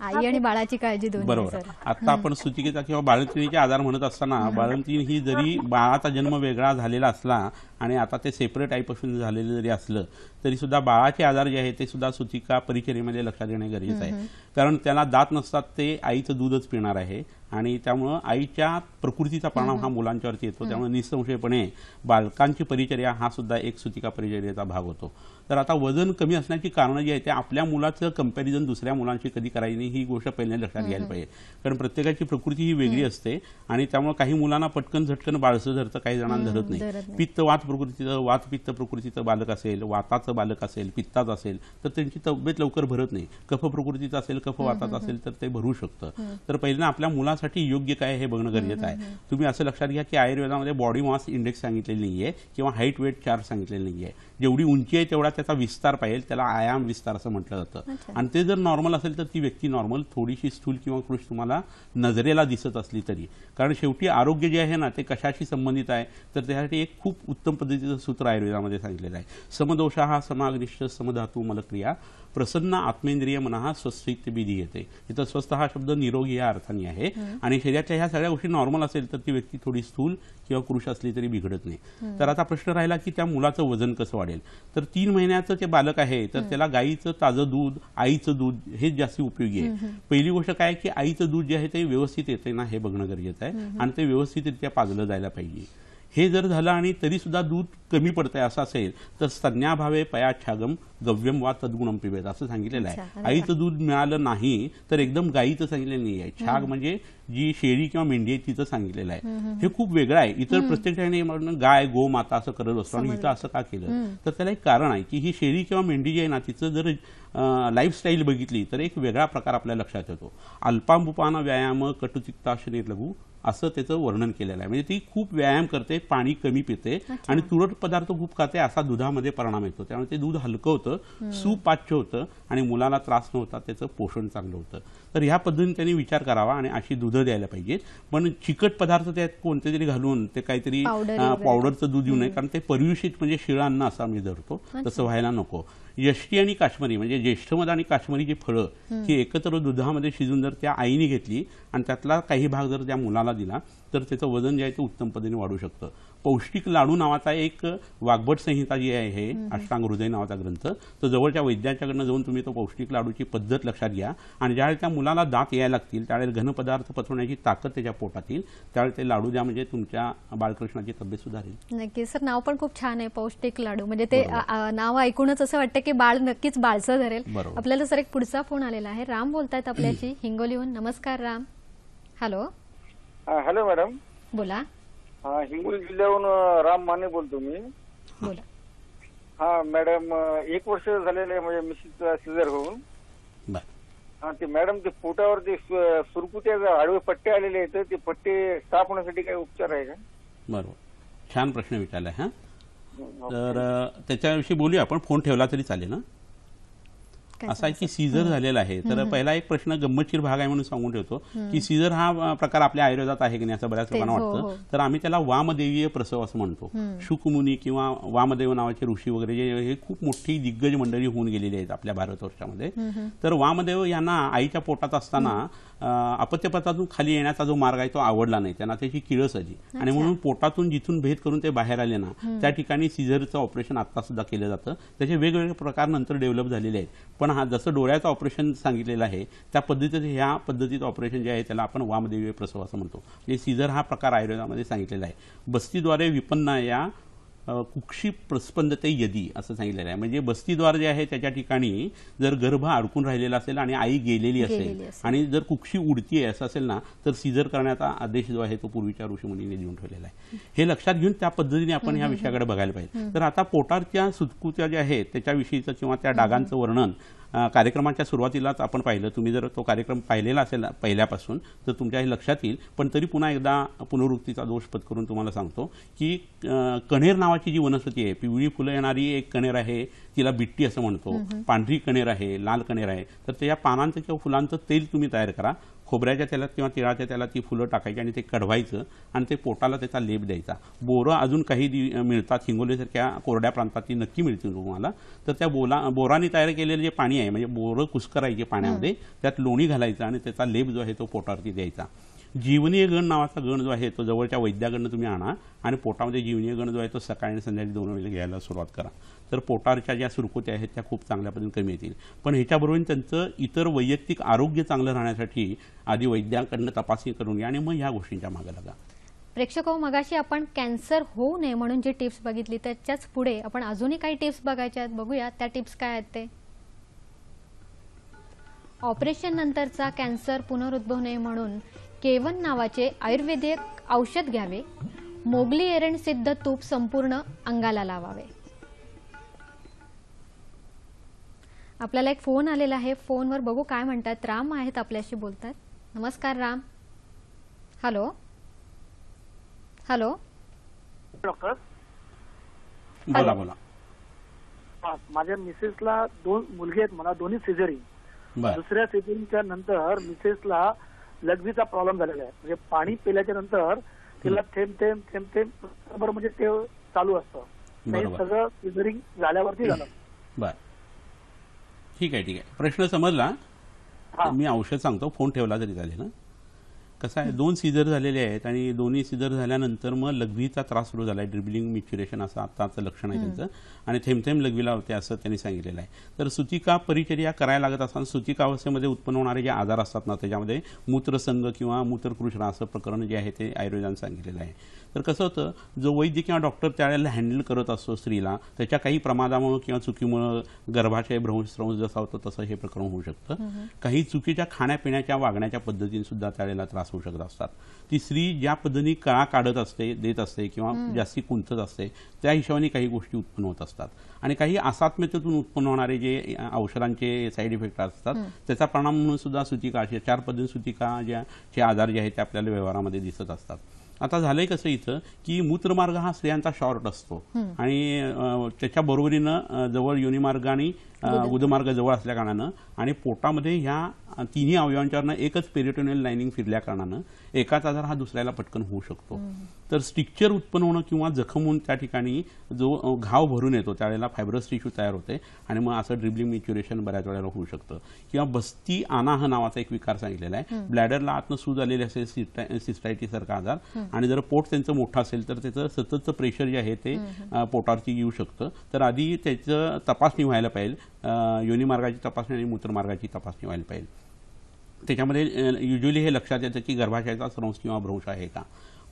आई आणि बाळाची काळजी दोन्ही. बरोबर. आता आपण सुतिकेचा किंवा बाळंतिणीचे आजार म्हणत असताना बाळंतिणी ही जरी बाळाचा जन्म वेगळा झालेला असला आणि आता ते सेपरेट आईपासून झालेलं जरी असलं तरी सुद्धा बाळाचे आजार जे आहे ते सुद्धा सुतिका परिचर्येमध्ये लक्षात घेणे गरजेचं आहे. कारण त्याला दात नसतात, ते आईचं दूधच पिणार आहे आणि त्यामुळं आईच्या प्रकृतीचा परिणाम हा मुलांच्यावरती येतो. त्यामुळे निसंशयपणे बालकांची परिचर्या हा सुद्धा एक सुतिका परिचर्येचा भाग होतो. तर आता वजन कमी असण्याची कारणं जी आहेत ते आपल्या मुलाचं कंपॅरिझन दुसऱ्या मुलांशी कधी करायची नाही ही गोष्ट पहिल्यांदा लक्षात घ्यायला पाहिजे. कारण प्रत्येकाची प्रकृती ही वेगळी असते आणि त्यामुळे काही मुलांना पटकन झटकन बाळसं धरतं, काही जणांना धरत नाही. पित्त वात प्रकृतीचं, वात पित्त प्रकृतीचं बालक असेल, वाताचं बालक असेल, पित्ताचं असेल तर त्यांची तब्येत लवकर भरत नाही. कफ प्रकृतीचं असेल, कफ वाताचं असेल तर ते भरू शकतं. तर पहिल्यांदा आपल्या मुलासाठी योग्य काय हे बघणं गरजेचं आहे. तुम्ही असं लक्षात घ्या की आयुर्वेदामध्ये बॉडी मास इंडेक्स सांगितलेलं नाहीये किंवा हाईट वेट चार्ट सांगितलेलं नाहीये. जेवढी उंची आहे तेवढा त्याचा विस्तार पाहिजे, त्याला आयाम विस्तार असं म्हटलं जातं. आणि ते जर नॉर्मल असेल तर ती व्यक्ती नॉर्मल, थोडीशी स्थूल किंवा कृश तुम्हाला नजरेला दिसत असली तरी. कारण शेवटी आरोग्य जे आहे ना ते कशाशी संबंधित आहे तर त्यासाठी एक खूप उत्तम पद्धतीचं सूत्र आयुर्वेदामध्ये सांगितलेलं आहे. समदोषा हा समाग्निष्ठ समधातू मलक्रिया प्रसन्न आत्मेंद्रिय मनहा स्वस्थित विधी येते. इथं स्वस्थ हा शब्द निरोगी या अर्थाने आहे. आणि शरीरातल्या ह्या सगळ्या गोष्टी नॉर्मल असेल तर ती व्यक्ती थोडी स्थूल किंवा कृश असली तरी बिघडत नाही. तर आता प्रश्न राहिला की त्या मुलाचं वजन कसं वाढेल. तर 3 महिन्याचं ते बालक आहे तर त्याला गाईचं ताजं दूध, आईचं दूध हेच जास्त उपयोगी आहे. पहिली गोष्ट काय की आईचं दूध जे आहे ते व्यवस्थित येते ना हे बघणं गरजेचं आहे आणि ते व्यवस्थितरित्या पाजलं जायला पाहिजे. हे जर झालं आणि तरी सुद्धा दूध कमी पडतंय असं असेल तर स्तन्याभावे पयाच्छागम गव्यम वा तद्गुणम पिबेत असं सांगितलेलं आहे. आईचं दूध मिळालं नाही तर एकदम गाईचं सांगितलेलं नाही आहे. छाग म्हणजे जी शेळी किंवा मेंढी आहे तिचं सांगितलेलं आहे. हे खूप वेगळं आहे. इतर प्रत्येक ठिकाणी गाय गो माता असं करत असतो आणि इथं असं का केलं तर त्याला एक कारण आहे की ही शेळी किंवा मेंढी जी आहे ना तिचं जर लाईफस्टाईल बघितली तर एक वेगळा प्रकार आपल्या लक्षात येतो. अल्पांबुपान व्यायाम कटुचित्ताशने लघु असं त्याचं वर्णन केलेलं आहे. म्हणजे ती खूप व्यायाम करते, पाणी कमी पिते आणि तुरट पदार्थ खूप खाते असा दुधामध्ये परिणाम येतो. त्यामुळे ते दूध हलकं होतं, सुपाच्य होतं आणि मुलाला त्रास न होता त्याचं पोषण चांगलं होतं. तर ह्या पद्धतीने त्यांनी विचार करावा आणि अशी दुधं द्यायला पाहिजेत. पण चिकट पदार्थ त्यात कोणते तरी घालून ते काहीतरी पावडरचं दूध देऊ नये कारण ते पर्युषित म्हणजे शिळं अन्न असं आम्ही धरतो, तसं व्हायला नको. यष्टी आणि काश्मीरी म्हणजे ज्येष्ठमध आणि काश्मीरी फळं ही एकत्र दुधामध्ये शिजून जर त्या आईने घेतली आणि त्यातला काही भाग जर त्या मुलाला दिला तर त्याचं वजन जे आहे ते उत्तम पद्धतीने वाढू शकतं. पौष्टिक लाडू नावाचा एक वाग्भट संहिता जी आहे अष्टांग हृदय नावाचा ग्रंथ, तो जवळच्या वैद्याच्याकडनं जाऊन तुम्ही तो पौष्टिक लाडूची पद्धत लक्षात घ्या आणि ज्यावेळेस त्या मुलाला दात यायला लागतील त्यावेळेस घनपदार्थ पचवण्याची ताकद त्याच्या पोटात येईल, त्यावेळेस ते लाडू द्या, म्हणजे तुमच्या बाळकृष्णाची तब्येत सुधारेल. नक्की सर, नाव पण खूप छान आहे, पौष्टिक लाडू. म्हणजे ते नाव ऐकूनच असं वाटतं की बाळ नक्कीच बाळसं धरेल. आपल्याला सर एक पुढचा फोन आलेला आहे. राम बोलतायत आपल्याशी हिंगोलीहून. नमस्कार राम. हॅलो. Hello madam. बोला. हिंगोली जिल्ह्याहून राम माने बोलतो मी. बोला. हा मॅडम, 1 वर्ष झालेलं आहे म्हणजे मिसेसचा सिझर होऊन. हा ते मॅडम, ते पोटावर ते सुरकुत्या आडवे पट्टे आलेले आहेत, ते पट्टे साफ होण्यासाठी काही उपचार आहे का? बरोबर, छान प्रश्न विचारलाय. हा तर त्याच्याविषयी बोलूया आपण, फोन ठेवला तरी चालेल ना. असा आहे की सीझर झालेला आहे, तर पहिला एक प्रश्न गंमतशीर भाग आहे म्हणून सांगून ठेवतो की सीझर हा प्रकार आपल्या आयुर्वेदात आहे की नाही असं बऱ्याच लोकांना वाटतं. तर आम्ही त्याला वामदेवीय प्रसव असं म्हणतो. शुकमुनी किंवा वामदेव नावाचे ऋषी वगैरे जे हे खूप मोठी दिग्गज मंडळी होऊन गेलेली आहेत आपल्या भारतवर्षामध्ये. तर वामदेव यांना आईच्या पोटात असताना अपत्यपथातून खाली येण्याचा जो मार्ग आहे तो आवडला नाही, त्यांना त्याची किळस आली आणि म्हणून पोटातून जिथून भेद करून ते बाहेर आले ना, त्या ठिकाणी सीझरचं ऑपरेशन आता सुद्धा केलं जातं. त्याचे वेगवेगळे प्रकार नंतर डेव्हलप झालेले आहेत, पण हा जसं डोळ्याचं ऑपरेशन सांगितलेलं आहे त्या पद्धतीत ह्या पद्धतीचं ऑपरेशन जे आहे त्याला आपण वामदेवीय प्रसव असं म्हणतो. म्हणजे सीझर हा प्रकार आयुर्वेदामध्ये सांगितलेला आहे. बस्तीद्वारे विपन्न या कुक्षी प्रस्पंदते यदी असं सांगितलेलं आहे. म्हणजे बस्तीद्वार जे आहे त्याच्या ठिकाणी जर गर्भ अडकून राहिलेला असेल आणि आई गेलेली असेल आणि जर कुक्षी उडतीये असं असेल ना, तर सीझर करण्याचा आदेश जो आहे तो पूर्वीच्या ऋषीमुनींनी देऊन ठेवलेला आहे. हे लक्षात घेऊन त्या पद्धतीने आपण ह्या विषयाकडे बघायला पाहिजे. तर आता पोटाच्या सुटकुत्या ज्या आहेत त्याच्याविषयीचं किंवा त्या डागांचं वर्णन कार्यक्रमाच्या सुरुवातीलाच आपण पाहिलं. तुम्ही जर तो कार्यक्रम पाहिलेला असेल पहिल्यापासून तर तुमच्या हे लक्षात येईल, पण तरी पुन्हा एकदा पुनरुक्तीचा दोष पत्करून तुम्हाला सांगतो की कणेर नावाची जी वनस्पती आहे, पिवळी फुलं येणारी एक कणेर आहे, तिला बिट्टी असं म्हणतो. पांढरी कणेर आहे, लाल कणेर आहे. तर त्या पानांचं किंवा फुलांचं तेल तुम्ही तयार करा. खोबऱ्याच्या तेलात किंवा तिळाच्या तेलात ती फुलं टाकायची आणि ते कढवायचं आणि ते पोटाला त्याचा लेप द्यायचा. बोरं अजून काही मिळतात, हिंगोलीसारख्या कोरड्या प्रांतात ती नक्की मिळतील तुम्हाला. तर त्या बोराने तयार केलेलं जे पाणी आहे, म्हणजे बोरं कुस्करायचे पाण्यामध्ये, त्यात लोणी घालायचं आणि त्याचा लेप जो आहे तो पोटावरती द्यायचा. जीवनीय गण नावाचा गण जो आहे तो जवळच्या वैद्याकडनं तुम्ही आणा आणि पोटामध्ये जीवनीय गण जो आहे तो सकाळी आणि संध्याकाळी 2 वेळेला घ्यायला सुरुवात करा. तर पोटावरच्या ज्या सुरकुत्या आहेत त्या खूप चांगल्या पद्धतीने कमी येतील. पण ह्याच्याबरोबर त्यांचं इतर वैयक्तिक आरोग्य चांगलं राहण्यासाठी आधी वैद्याकडनं तपासणी करून घ्या आणि मग ह्या गोष्टींच्या मागे लागा. प्रेक्षक, मगाशी आपण कॅन्सर होऊ नये म्हणून जी टिप्स बघितली त्याच्याच पुढे आपण अजूनही काही टिप्स बघायच्या आहेत. बघूया त्या टिप्स काय आहेत ते. ऑपरेशन नंतरचा कॅन्सर पुनरुद्भवू नये म्हणून केवन नावाचे आयुर्वेदिक औषध घ्यावे. मोगली एरंड सिद्ध तूप संपूर्ण अंगाला लावावे. आपल्याला एक फोन आलेला आहे, फोनवर बघू काय म्हणतात. राम आहेत आपल्याशी बोलतात. नमस्कार राम. हॅलो. Hello doctor. बोला बोला. माझ्या मिसेसला 2 मुलगे आहेत, मला दोन्ही सिझरिंग. दुसऱ्या सिझरिंगच्या नंतर मिसेसला लघवीचा प्रॉब्लेम झालेला आहे. म्हणजे पाणी पिल्याच्या नंतर तिला थेंब थेंब थेंब थेंब बरोबर म्हणजे ते चालू असतं. ते सगळं सिझरिंग झाल्यावरती झालं. बर, ठीक आहे ठीक आहे, प्रश्न समजला. मी औषध सांगतो, फोन ठेवला तरी चालेल ना. कसं आहे, 2 सीझर झालेले आहेत आणि दोन्ही सीझर झाल्यानंतर मग लघवीचा त्रास सुरू झाला आहे. ड्रिबलिंग मिच्युरेशन असं आताचं लक्षण आहे त्यांचं आणि थेंब थेंब लघवीला होते असं त्यांनी सांगितलेलं आहे. तर सुतिका परिचर्या करायला लागत असताना सुतिका अवस्थेमध्ये उत्पन्न होणारे जे आजार असतात ना, त्याच्यामध्ये मूत्रसंग किंवा मूत्रकृष्णा असं प्रकरण जे आहे ते आयुर्वेदाने सांगितलेलं आहे. तर कसं होतं, जो वैद्य किंवा डॉक्टर त्यावेळेला हँडल करत असतो स्त्रीला, त्याच्या काही प्रमादामुळे किंवा चुकीमुळे गर्भाशय भ्रंश जसा होतं तसं हे प्रकरण होऊ शकतं. काही चुकीच्या खाण्यापिण्याच्या वागण्याच्या पद्धतीने सुद्धा त्यावेळेला त्रास होऊ शकत असतात. ती स्त्री ज्या पद्धतीने कळा काढत असते, देत असते किंवा जास्ती कुंतत असते त्या हिशोबाने काही गोष्टी उत्पन्न होत असतात. आणि काही असात्म्यतेतून उत्पन्न होणारे जे औषधांचे साईड इफेक्ट असतात त्याचा परिणाम म्हणून सुद्धा सुतिका, अशा 4 पद्धती सुतिका ज्याचे आजार जे आहेत ते आपल्याला व्यवहारामध्ये दिसत असतात. आता झालंय कसं इथं की मूत्रमार्ग हा स्त्रियांचा शॉर्ट असतो आणि त्याच्या बरोबरीनं जवळ योनिमार्ग आणि गुदमार्ग जवळ असल्या कारणानं आणि पोटामध्ये ह्या तिन्ही अवयवांच्यावरनं एकच पेरिटोनियल लाइनिंग फिरल्या कारणानं एकाच आजार हा दुसऱ्याला पटकन होऊ शकतो. तर स्ट्रिक्चर उत्पन्न होणं किंवा जखम होऊन त्या ठिकाणी जो घाव भरून येतो त्यावेळेला फायब्रस टिश्यू तयार होते आणि मग असं ड्रिबलिंग मॅच्युरेशन बऱ्याच वेळेला होऊ शकतं. किंवा बस्ती आनाह नावाचा एक विकार सांगितलेला आहे. ब्लॅडरला आतनं सूज आलेली असेल, सिस्टायटिस सारखा आजार, आणि जर पोट त्यांचं मोठं असेल तर त्याचं सततचं प्रेशर जे आहे ते पोटावरती येऊ शकतं. तर आधी त्याचं तपासणी व्हायला पाहिजे, योनी मार्गाची तपासणी आणि मूत्रमार्गाची तपासणी व्हायला पाहिजे. त्याच्यामध्ये युजली हे लक्षात येतं की गर्भाशयाचा स्रंस किंवा भ्रंश आहे का.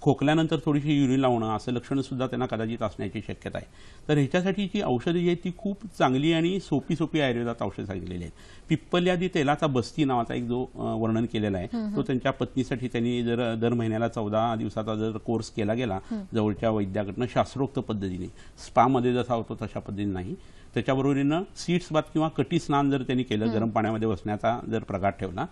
खोकल्यानंतर थोडीशी युरिन लावणं असं लक्षणं सुद्धा त्यांना कदाचित असण्याची शक्यता आहे. तर ह्याच्यासाठीची औषधं जी आहेत ती खूप चांगली आणि सोपी आयुर्वेदात औषधं सांगितलेली आहेत. पिप्पल्यादी तेलाचा बस्ती नावाचा एक जो वर्णन केलेला आहे तो त्यांच्या पत्नीसाठी त्यांनी जर दर महिन्याला 14 दिवसाचा जर कोर्स केला गेला जवळच्या वैद्याकडनं शास्त्रोक्त पद्धतीने, स्पामध्ये जसा होतो तशा पद्धतीने नाही, त्याच्याबरोबरीनं सीड्स बाथ किंवा कटी स्नान जर त्यांनी केलं, गरम पाण्यामध्ये बसण्याचा जर प्रघात ठेवला,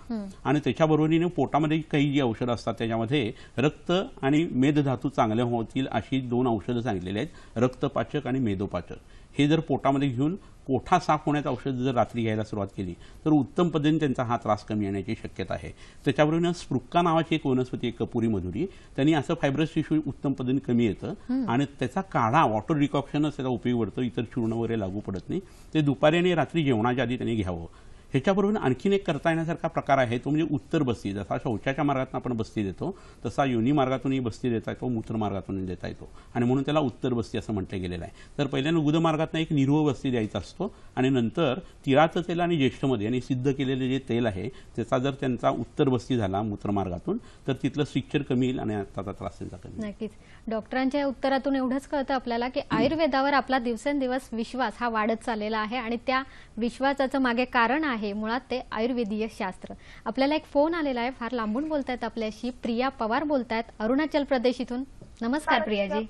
आणि त्याच्याबरोबरीने पोटामध्ये काही जी औषधं असतात त्याच्यामध्ये रक्त आणि मेदधातू चांगले होतील अशी 2 औषधं सांगितलेली आहेत, रक्तपाचक आणि मेदोपाचक. हे जर पोटामध्ये घेऊन कोठा साफ होण्याचं औषध जर रात्री घ्यायला सुरुवात केली तर उत्तम पद्धतीने त्यांचा हा त्रास कमी येण्याची शक्यता आहे. त्याच्याबरोबर स्प्रुक्का नावाची एक वनस्पती, एक कपुरी मधुरी, त्यांनी असं फायब्रस टिश्यू उत्तम पद्धतीने कमी येतं आणि त्याचा काढा वॉटर रिकॉक्शनच त्याचा उपयोग पडतो, इतर चूर्ण वगैरे लागू पडत नाही. ते दुपारी आणि रात्री जेवणाच्या आधी त्यांनी घ्यावं. ह्याच्याबरोबर आणखीन एक करता येण्यासारखा प्रकार आहे तो म्हणजे उत्तर बस्ती. जसा शौचाच्या मार्गातून आपण बस्ती देतो तसा योनी मार्गातूनही बस्ती देता येतो, मूत्रमार्गातून देता येतो, आणि म्हणून त्याला उत्तर बस्ती असं म्हटलं गेलेलं आहे. तर पहिल्यांदा गुदमार्गातून एक निर्व बस्ती द्यायचा असतो आणि नंतर तिळाचं तेल आणि ज्येष्ठमध्ये आणि सिद्ध केलेले जे तेल आहे त्याचा जर त्यांचा उत्तर बस्ती झाला मूत्रमार्गातून तर तिथलं स्ट्रिक्चर कमी येईल आणि त्याचा त्रास त्यांचा कमी. नक्कीच डॉक्टरांच्या या उत्तरातून एवढंच कळतं आपल्याला की आयुर्वेदावर आपला दिवसेंदिवस विश्वास हा वाढत चाललेला आहे आणि त्या विश्वासाचं मागे कारण आहे मुळात ते आयुर्वेदीय शास्त्र. आपल्याला एक फोन आलेला आहे, फार लांबून बोलतायत आपल्याशी. प्रिया पवार बोलतायत अरुणाचल प्रदेश इथून. नमस्कार प्रियाजी.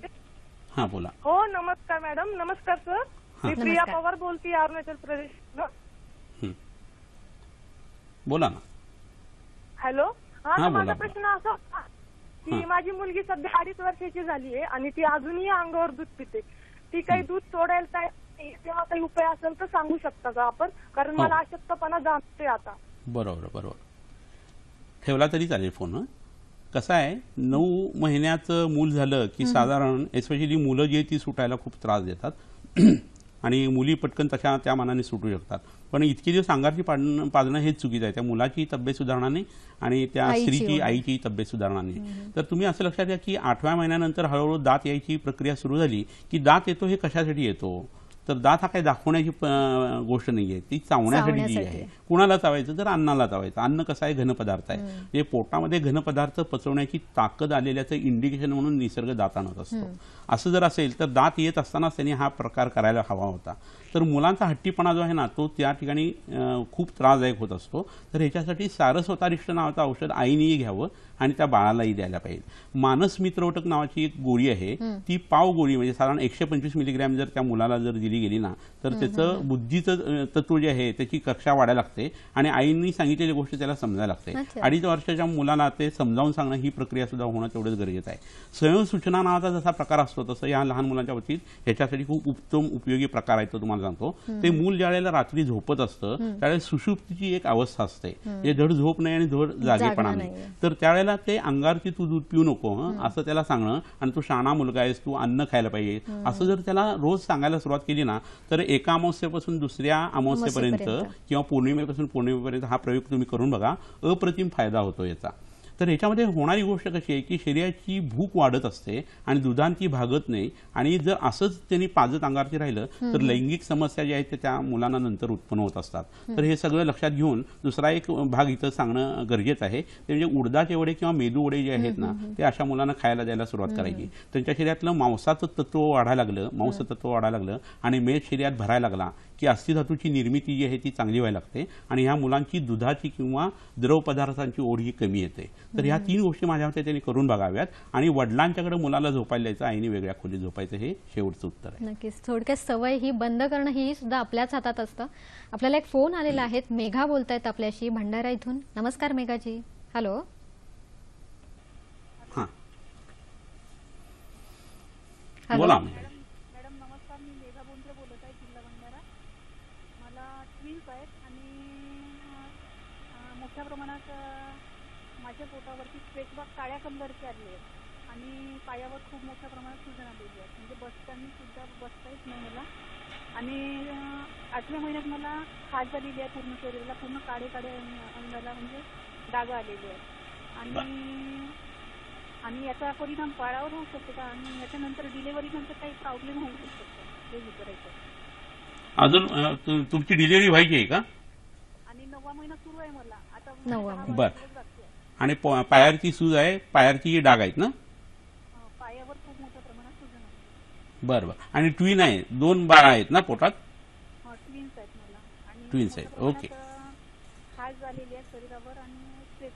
हा बोला. हो नमस्कार मॅडम. नमस्कार सर. मी प्रिया पवार बोलते अरुणाचल प्रदेश. बोला ना. हॅलो. हा माझा बोला. प्रश्न असा होता की माझी मुलगी सध्या 2.5 वर्षाची झाली आहे आणि ती अजूनही अंगावर दूध पिते. ती काही दूध सोडायला काय तेव्हा काही उपाय असेल तर सांगू शकता का आपण, कारण मला अशक्तपणा जाणतोय आता. बरोबर ठेवला तरी चालेल फोन. कसं आहे, 9 महिन्याचं मूल झालं की साधारण एस्पेशली मुलं जी ती सुटायला खूप त्रास देतात आणि मुली पटकन तशा त्या मानाने सुटू शकतात. पण इतके दिवस अंगारची पाजणं हेच चुकीचं आहे. त्या मुलाची तब्येत सुधारणार नाही आणि त्या स्त्रीची आईची तब्येत सुधारणार नाही. तर तुम्ही असं लक्षात घ्या की 8व्या महिन्यानंतर हळूहळू दात यायची प्रक्रिया सुरू झाली की दात येतो हे कशासाठी येतो, तर दात हा काही दाखवण्याची गोष्ट नाहीये, ती चावण्यासाठी आहे. कुणाला चावायचं, तर अन्नाला चावायचं. अन्न कसं आहे, घनपदार्थ आहे. म्हणजे पोटामध्ये घनपदार्थ पचवण्याची ताकद आलेल्याचं इंडिकेशन म्हणून निसर्ग दात आणत असतो. असं जर असेल तर दात येत असतानाच त्यांनी हा प्रकार करायला हवा होता. तर मुलांचा हट्टीपणा जो आहे ना तो त्या ठिकाणी खूप त्रासदायक होत असतो. तर ह्याच्यासाठी सारस्वतारिष्ट नावाचं औषध आईनेही घ्यावं आणि त्या बाळालाही द्यायला पाहिजे. मानस मित्रवटक नावाची एक गोळी आहे, ती पाव गोळी म्हणजे साधारण 125 मिलीग्रॅम जर त्या मुलाला जर दिली गेली ना तर त्याचं बुद्धीचं तत्व जे आहे त्याची कक्षा वाढायला लागते आणि आईंनी सांगितलेली गोष्ट त्याला समजायला लागते. 2.5 वर्षाच्या मुलाला ते समजावून सांगणं ही प्रक्रिया सुद्धा होणं तेवढंच गरजेचं आहे. स्वयंसूचना नावाचा जसा प्रकार असतो तसं या लहान मुलांच्या बाबतीत ह्याच्यासाठी खूप उत्तम उपयोगी प्रकार आहे. तो तुम्हाला सांगतो. ते मूल ज्यावेळेला रात्री झोपत असतं त्यावेळेस सुषुप्तीची एक अवस्था असते, जे धड झोप नाही आणि धड जागेपणा नाही. तर त्यावेळेला ते अंगारची तू दूध पिऊ नको असं त्याला सांगणं आणि तू शहाणा मुलगा आहेस, तू अन्न खायला पाहिजे असं जर त्याला रोज सांगायला सुरुवात केली ना तर एका अमावस्येपासून दुसऱ्या अमावस्येपर्यंत किंवा पौर्णिमेपासून पौर्णिमेपर्यंत हा प्रयोग तुम्ही करून बघा, अप्रतिम फायदा होतो याचा. तर ह्याच्यामध्ये होणारी गोष्ट कशी आहे की शरीराची भूक वाढत असते आणि दुधांती भागत नाही आणि जर असंच त्यांनी पाजत अंगारती राहिलं तर लैंगिक समस्या ज्या आहेत त्या मुलांना नंतर उत्पन्न होत असतात. तर हे सगळं लक्षात घेऊन दुसरा एक भाग इथं सांगणं गरजेचं आहे, ते म्हणजे उडदाचे वडे किंवा मेदू वडे जे आहेत ना ते अशा मुलांना खायला द्यायला सुरुवात करायची. त्यांच्या शरीरातलं मांसाचं तत्व वाढायला लागलं, मांसतत्व वाढायला लागलं आणि मेद शरीरात भरायला लागला की अस्थिधातूची निर्मिती जी आहे ती चांगली व्हायला लागते आणि ह्या मुलांची दुधाची किंवा द्रव पदार्थांची ओढ ही कमी येते. तर ह्या 3 गोष्टी माझ्या मते त्यांनी करून बघाव्यात आणि वडिलांच्याकडे मुलाला झोपायला द्यायचं, आईने वेगळ्या खोलीत झोपायचं, हे शेवटचं उत्तर आहे. नक्कीच. थोडक्यात सवय ही बंद करणं ही सुद्धा आपल्याच हातात असतं. आपल्याला एक फोन आलेला आहे, मेघा बोलतायत आपल्याशी भंडारा इथून. नमस्कार मेघाजी. हॅलो. हां बोला. मॅडम नमस्कार. मी मेघा बोंद्रे बोलत आहे, जिल्हा भंडारा. मला ट्विन्स आहेत आणि मोठ्या प्रमाणात माझ्या पोटावरती स्ट्रेचबाग काळ्या कलरची आली आहे आणि पायावर खूप मोठ्या प्रमाणात सूजन आलेली आहे. म्हणजे बसताना सुद्धा बसता येत नाही मला. आणि 8व्या महिन्यात मला खाज झालेली आहे पूर्ण शरीराला, पूर्ण काळे काळे अंगाला म्हणजे डाग आलेले आहेत. आणि याचा परिणाम बाळावर होऊ शकतो का? आणि याच्यानंतर डिलिव्हरी नंतर काही प्रॉब्लेम होऊ शकतो का? हे विचारायचं. अजून तुमची डिलिव्हरी व्हायची आहे का? आणि 9वा महिना सुरू आहे मला आता. 9वा महिना. बरं. आणि पायावरची सूज आहे, पायावरची डाग आहेत ना? पायावर खूप मोठ्या प्रमाणात सूजन आहे. बरं बरं. आणि ट्विन आहे, 2 बाळ आहेत ना पोटात? ट्विन्स आहेत मला. आणि ट्विन्स आहेत, ओके. खाज झालेली आहे शरीरावर आणि स्ट्रेस.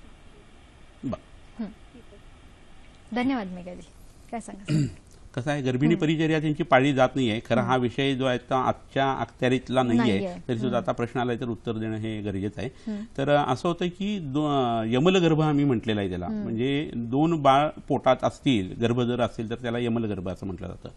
बरं. ठीक आहे. धन्यवाद मेघाजी. काय सांगा? कसं आहे, गर्भिणी परिचर्या त्यांची पाळली जात नाहीये. खरं हा विषय जो आहे तो आजच्या अखत्यारीतला नाहीये, तरी सुद्धा आता प्रश्न आलाय तर उत्तर देणं हे गरजेचं आहे. तर असं होतं की यमलगर्भ आम्ही म्हटलेला आहे त्याला. म्हणजे 2 बाळ पोटात असतील, गर्भ जर असेल तर त्याला यमलगर्भ असं म्हटलं जातं.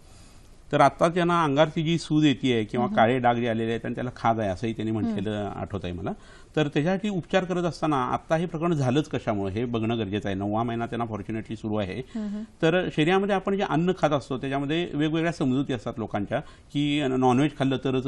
तर आता त्यांना अंगारची जी सूज येते किंवा काळे डाग जे आलेले आहेत आणि त्याला खाज आहे असंही त्यांनी म्हटलेलं आठवत आहे मला. तर त्याच्यासाठी उपचार करत असताना आता हे प्रकरण झालंच कशामुळे हे बघणं गरजेचं आहे. 9वा महिना त्यांना फॉर्च्युनेटली सुरू आहे. तर शरीरामध्ये आपण जे अन्न खात असतो त्याच्यामध्ये वेगवेगळ्या समजुती असतात लोकांच्या की नॉनव्हेज खाल्लं तरच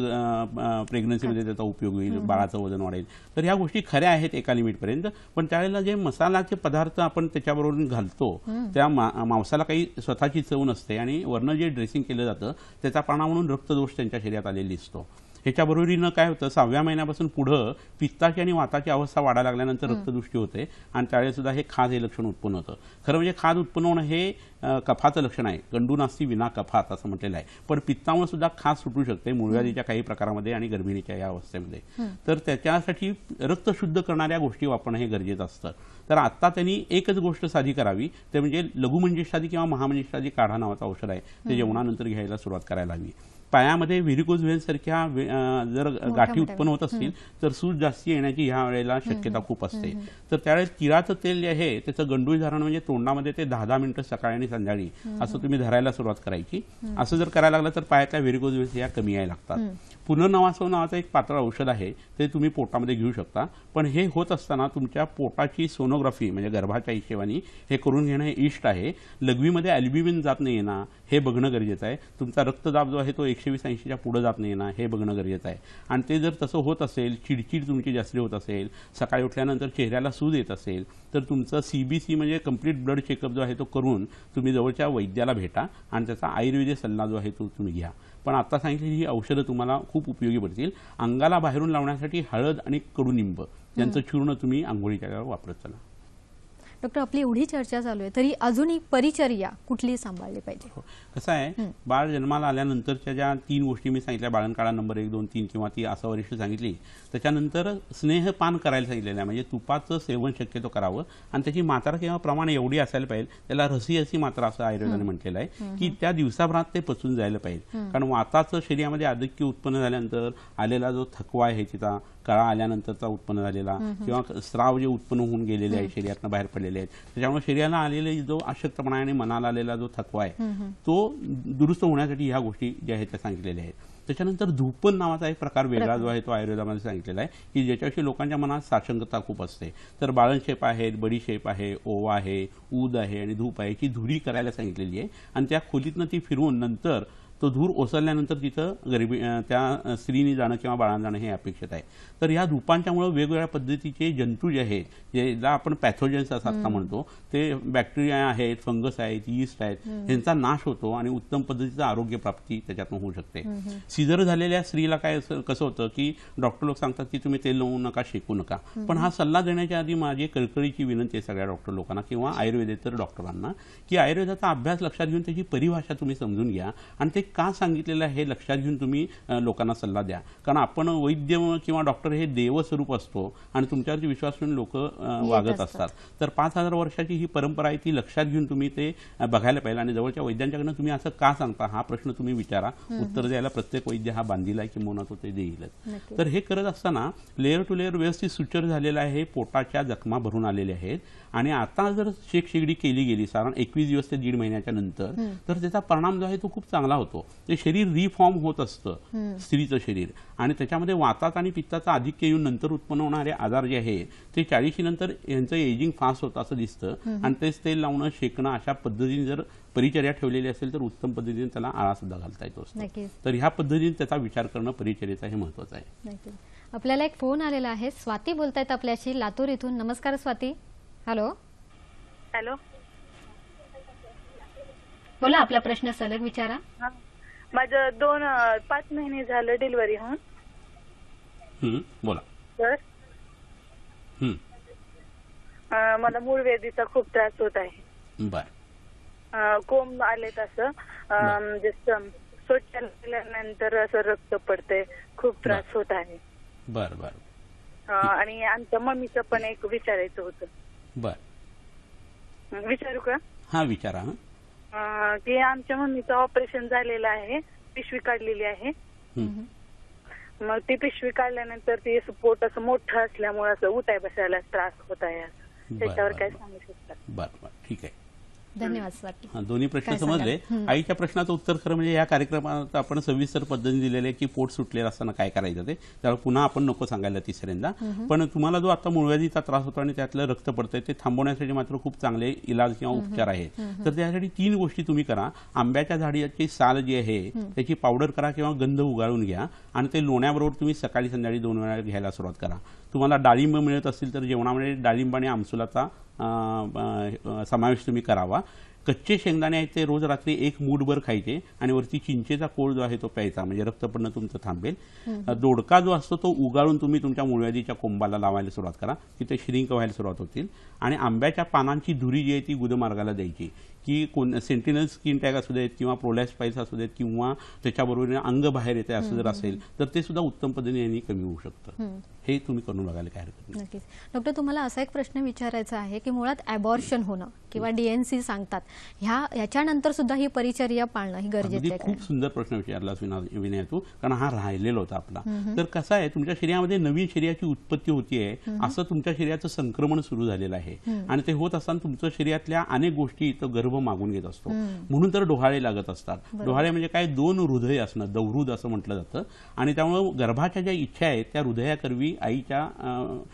प्रेग्नन्सीमध्ये त्याचा उपयोग होईल, बाळाचं वजन वाढेल. तर ह्या गोष्टी खऱ्या आहेत एका लिमिटपर्यंत. पण त्यावेळेला जे मसाल्याचे पदार्थ आपण त्याच्याबरोबर घालतो त्या मांसाला काही स्वतःची चव नसते आणि वरनं जे ड्रेसिंग केलं जातं त्याचा परिणाम म्हणून रक्तदोष त्यांच्या शरीरात आलेला दिसतो. ह्याच्या बरोबरीनं काय होतं, 6व्या महिन्यापासून पुढं पित्ताची आणि वाताची अवस्था वाढायला लागल्यानंतर रक्तदृष्टी होते आणि त्यावेळेस सुद्धा हे खाज हे लक्षण उत्पन्न होतं. खरं म्हणजे खाज उत्पन्न होणं हे कफाचं लक्षण आहे. गंडू नास्ती विना कफात असं म्हटलेलं आहे. पण पित्तामुळे सुद्धा खाज सुटू शकते मूळव्याधीच्या काही प्रकारामध्ये आणि गर्भिणीच्या या अवस्थेमध्ये. तर त्याच्यासाठी रक्त शुद्ध करणाऱ्या गोष्टी वापरणं हे गरजेचं असतं. तर आता त्यांनी एकच गोष्ट साधी करावी, ते म्हणजे लघुमंजिष्ठादी किंवा महामंजिष्ठादी काढा नावाचं औषध आहे, ते जेवणानंतर घ्यायला सुरुवात करायला हवी. पायामध्ये व्हेरिकोज व्हेन्स सारख्या जर गाठी उत्पन्न होत असतील तर सूज जास्ती येण्याची ह्या वेळेला शक्यता खूप असते. तर त्यावेळेस तिळाचं तेल जे आहे त्याचं गंडूळ धारण म्हणजे तोंडामध्ये ते 10-10 मिनिटं सकाळी आणि संध्याकाळी असं तुम्ही धरायला सुरुवात करायची. असं जर करायला लागलं तर पायातल्या व्हेरिकोज व्हेन्स या कमी यायला लागतात. पुनर्नवासव नावाचं एक पातळ औषध आहे, ते तुम्ही पोटामध्ये घेऊ शकता. पण हे होत असताना तुमच्या पोटाची सोनोग्राफी म्हणजे गर्भाच्या हिशेबाने हे करून घेणं हे इष्ट आहे. लघवीमध्ये अल्ब्युमिन जात नाही ना हे बघणं गरजेचं आहे. तुमचा रक्तदाब जो आहे तो 120-80च्या पुढे जात नाही ना हे बघणं गरजेचं आहे. आणि ते जर तसं होत असेल, चिडचिड तुमची जास्त होत असेल, सकाळी उठल्यानंतर चेहऱ्याला सूज येत असेल तर तुमचं CBC म्हणजे कम्प्लीट ब्लड चेकअप जो आहे तो करून तुम्ही जवळच्या वैद्याला भेटा आणि त्याचा आयुर्वेदिक सल्ला जो आहे तो तुम्ही घ्या. पण आता सांगितलेली ही औषधं तुम्हाला खूप उपयोगी पडतील. अंगाला बाहेरून लावण्यासाठी हळद आणि कडुनिंब यांचं चूर्ण तुम्ही आंघोळीच्या वेळेला वापरत चला. डॉक्टर, आपली एवढी चर्चा चालू आहे तरी अजूनही परिचर्या कुठली सांभाळली पाहिजे? कसं आहे, बाळ जन्माला आल्यानंतरच्या ज्या 3 गोष्टी मी सांगितल्या, बाळंतकाळा नंबर 1, 2, 3 किंवा ती असं वरिष्ठ सांगितली, त्याच्यानंतर स्नेहपान करायला सांगितलेलं आहे. म्हणजे तुपाचं सेवन शक्यतो करावं आणि त्याची मात्रा किंवा प्रमाण एवढी असायला पाहिजे, त्याला रसी मात्रा असं आयुर्वेदाने म्हटलेलं आहे की त्या दिवसाभरात ते पचून जायला पाहिजे. कारण वाताचं शरीरामध्ये आधिक्य उत्पन्न झाल्यानंतर आलेला जो थकवा आहे तिचा कळा आल्यानंतरचा उत्पन्न झालेला किंवा स्राव जे उत्पन्न होऊन गेलेले आहे शरीरातनं बाहेर पडलेले आहेत, त्याच्यामुळे शरीराला आलेले जो अशक्तपणा आणि मनाला आलेला जो थकवा आहे तो दुरुस्त होण्यासाठी ह्या गोष्टी ज्या आहेत त्या सांगितलेल्या आहेत. त्याच्यानंतर धूपन नावाचा एक प्रकार वेगळा जो आहे तो आयुर्वेदामध्ये सांगितलेला आहे की ज्याच्याविषयी लोकांच्या मनात साशंकता खूप असते. तर बाळणशेप आहेत, बडीशेप आहे, ओवा आहे, ऊद आहे आणि धूप आहे की धुरी करायला सांगितलेली आहे आणि त्या खोलीतनं ती फिरवून नंतर तो धूर ओसरल्यानंतर तिथं त्या स्त्रीने जाणं किंवा बाळानं जाणं हे अपेक्षित आहे. तर या धूपांच्यामुळे वेगवेगळ्या पद्धतीचे जंतू जे आहेत, ज्याला आपण पॅथोजन्स असं आता म्हणतो, ते बॅक्टेरिया आहेत, फंगस आहेत, यीस्ट आहेत, यांचा नाश होतो आणि उत्तम पद्धतीचं आरोग्य प्राप्ती त्याच्यातून होऊ शकते. सिझर झालेल्या स्त्रीला काय कसं होतं की डॉक्टर लोक सांगतात की तुम्ही तेल लावू नका, शेकू नका. पण हा सल्ला देण्याच्या आधी माझी कळकळीची विनंती आहे सगळ्या डॉक्टर लोकांना किंवा आयुर्वेदेतर डॉक्टरांना की आयुर्वेदाचा अभ्यास लक्षात घेऊन त्याची परिभाषा तुम्ही समजून घ्या आणि ते का सांगितलेलं आहे हे लक्षात घेऊन तुम्ही लोकांना सल्ला द्या. कारण आपण वैद्य किंवा डॉक्टर हे देवस्वरूप असतो आणि तुमच्यावरती विश्वास ठेवून लोक वागत असतात. तर 5000 वर्षाची ही परंपरा आहे, ती लक्षात घेऊन तुम्ही ते बघायला पाहिजे आणि जवळच्या वैद्यांच्याकडनं तुम्ही असं का सांगता हा प्रश्न तुम्ही विचारा. उत्तर द्यायला प्रत्येक वैद्य हा बांधील आहे किंवा तो ते देईलच. तर हे करत असताना लेअर टू लेअर व्यवस्थित सुचर झालेलं आहे, पोटाच्या जखमा भरून आलेल्या आहेत आणि आता जर शेकशेगडी केली गेली साधारण 21 दिवस ते 1.5 महिन्याच्या नंतर तर त्याचा परिणाम जो आहे तो खूप चांगला होतो. ते शरीर रिफॉर्म होत असतं स्त्रीचं शरीर, आणि त्याच्यामध्ये वातात आणि पित्ताचा आधिक्य येऊन नंतर उत्पन्न होणारे आजार जे आहे ते 40 नंतर यांचं एजिंग फास्ट होतं असं दिसतं, आणि तेच तेल लावणं, शेकणं अशा पद्धतीने जर परिचर्या ठेवलेली असेल तर उत्तम पद्धतीने त्याला आळा सुद्धा घालता येतो असतो. तर ह्या पद्धतीने त्याचा विचार करणं परिचर्येचा हे महत्वाचं आहे. आपल्याला एक फोन आलेला आहे. स्वाती बोलतायत आपल्याशी लातूर इथून. नमस्कार स्वाती. हॅलो हॅलो, बोला, आपला प्रश्न सलग विचारा. माझं 5 महिने झालं डिलिव्हरी होऊन. बोला. तर मला मूळ व्याधीचा खूप त्रास होत आहे. बर. कोंब आले तसं, म्हणजे शौचालय केल्यानंतर असं रक्त पडते, खूप त्रास होत आहे. बर बर. आणि आमच्या मम्मीचं पण एक विचारायचं होतं. बर. विचारू का? हा विचारा. की आमच्या मम्मीचं ऑपरेशन झालेलं आहे, पिशवी काढलेली आहे. मग ती पिशवी काढल्यानंतर ती पोट असं मोठं असल्यामुळे असं उठाय बसायला त्रास होत आहे. त्याच्यावर काय सांगू शकता? बरं बरं, ठीक आहे. धन्यवाद स्वाती. दोन्ही प्रश्न समजले. आईच्या प्रश्नाचं उत्तर खरं म्हणजे या कार्यक्रमात आपण सविस्तर पद्धतीने दिलेले की पोट सुटलेलं असताना काय करायचं ते, त्यामुळे पुन्हा आपण नको सांगायला तिसऱ्यांदा. पण तुम्हाला जो आता मूळव्याधीचा त्रास होतो आणि त्यातलं रक्त पडतंय ते थांबवण्यासाठी मात्र खूप चांगले इलाज किंवा उपचार आहेत. तर त्यासाठी 3 गोष्टी तुम्ही करा. आंब्याच्या झाडाची साल जी आहे त्याची पावडर करा किंवा गंध उगाळून घ्या, आणि ते लोण्याबरोबर तुम्ही सकाळी संध्याकाळी 2 वेळा घ्यायला सुरुवात करा. तुम्हाला डाळिंब मिळत असतील तर जेवणामध्ये डाळिंब आणि आमसुलाचा समावेश तुम्ही करावा. कच्चे शेंगदाणे आहेत ते रोज रात्री 1 मूठभर खायचे आणि वरती चिंचेचा कोळ जो आहे तो प्यायचा, म्हणजे रक्त पडणं तुमचं थांबेल. दोडका जो असतो तो उगाळून तुम्ही तुमच्या मूळव्याधीच्या कोंबाला लावायला सुरुवात करा की ते श्रिंक व्हायला सुरुवात होतील. आणि आंब्याच्या पानांची धुरी जी आहे ती गुदमार्गाला द्यायची, की सेंटिनल स्किन टॅग असू देत किंवा प्रोलॅप्स असू देत किंवा त्याच्याबरोबर अंग बाहेर येते असं जर असेल तर ते सुद्धा उत्तम पद्धतीने यांनी कमी होऊ शकतं. हे तुम्ही करून बघायला काय हरकत नाही. नक्कीच. डॉक्टर, तुम्हाला असा एक प्रश्न विचारायचा आहे की मुळात ॲबॉर्शन होणं किंवा डीएनसी सांगतात, ह्याच्यानंतर सुद्धा ही परिचर्या पाळणं ही गरजेचं आहे. खूप सुंदर प्रश्न विचारलास विनय तू, कारण हा राहिलेला होता आपला. तर कसं आहे, तुमच्या शरीरामध्ये नवीन शरीराची उत्पत्ती होतीये, असं तुमच्या शरीराचं संक्रमण सुरू झालेलं आहे, आणि ते होत असताना तुमच्या शरीरातल्या अनेक गोष्टी तो गर्भ मागून घेत असतो. म्हणून तर डोहाळे लागत असतात. डोहाळे म्हणजे काय, 2 हृदय असणं, दौहृद असं म्हटलं जातं. आणि त्यामुळे गर्भाच्या ज्या इच्छा आहेत त्या हृदयाकरवी आईच्या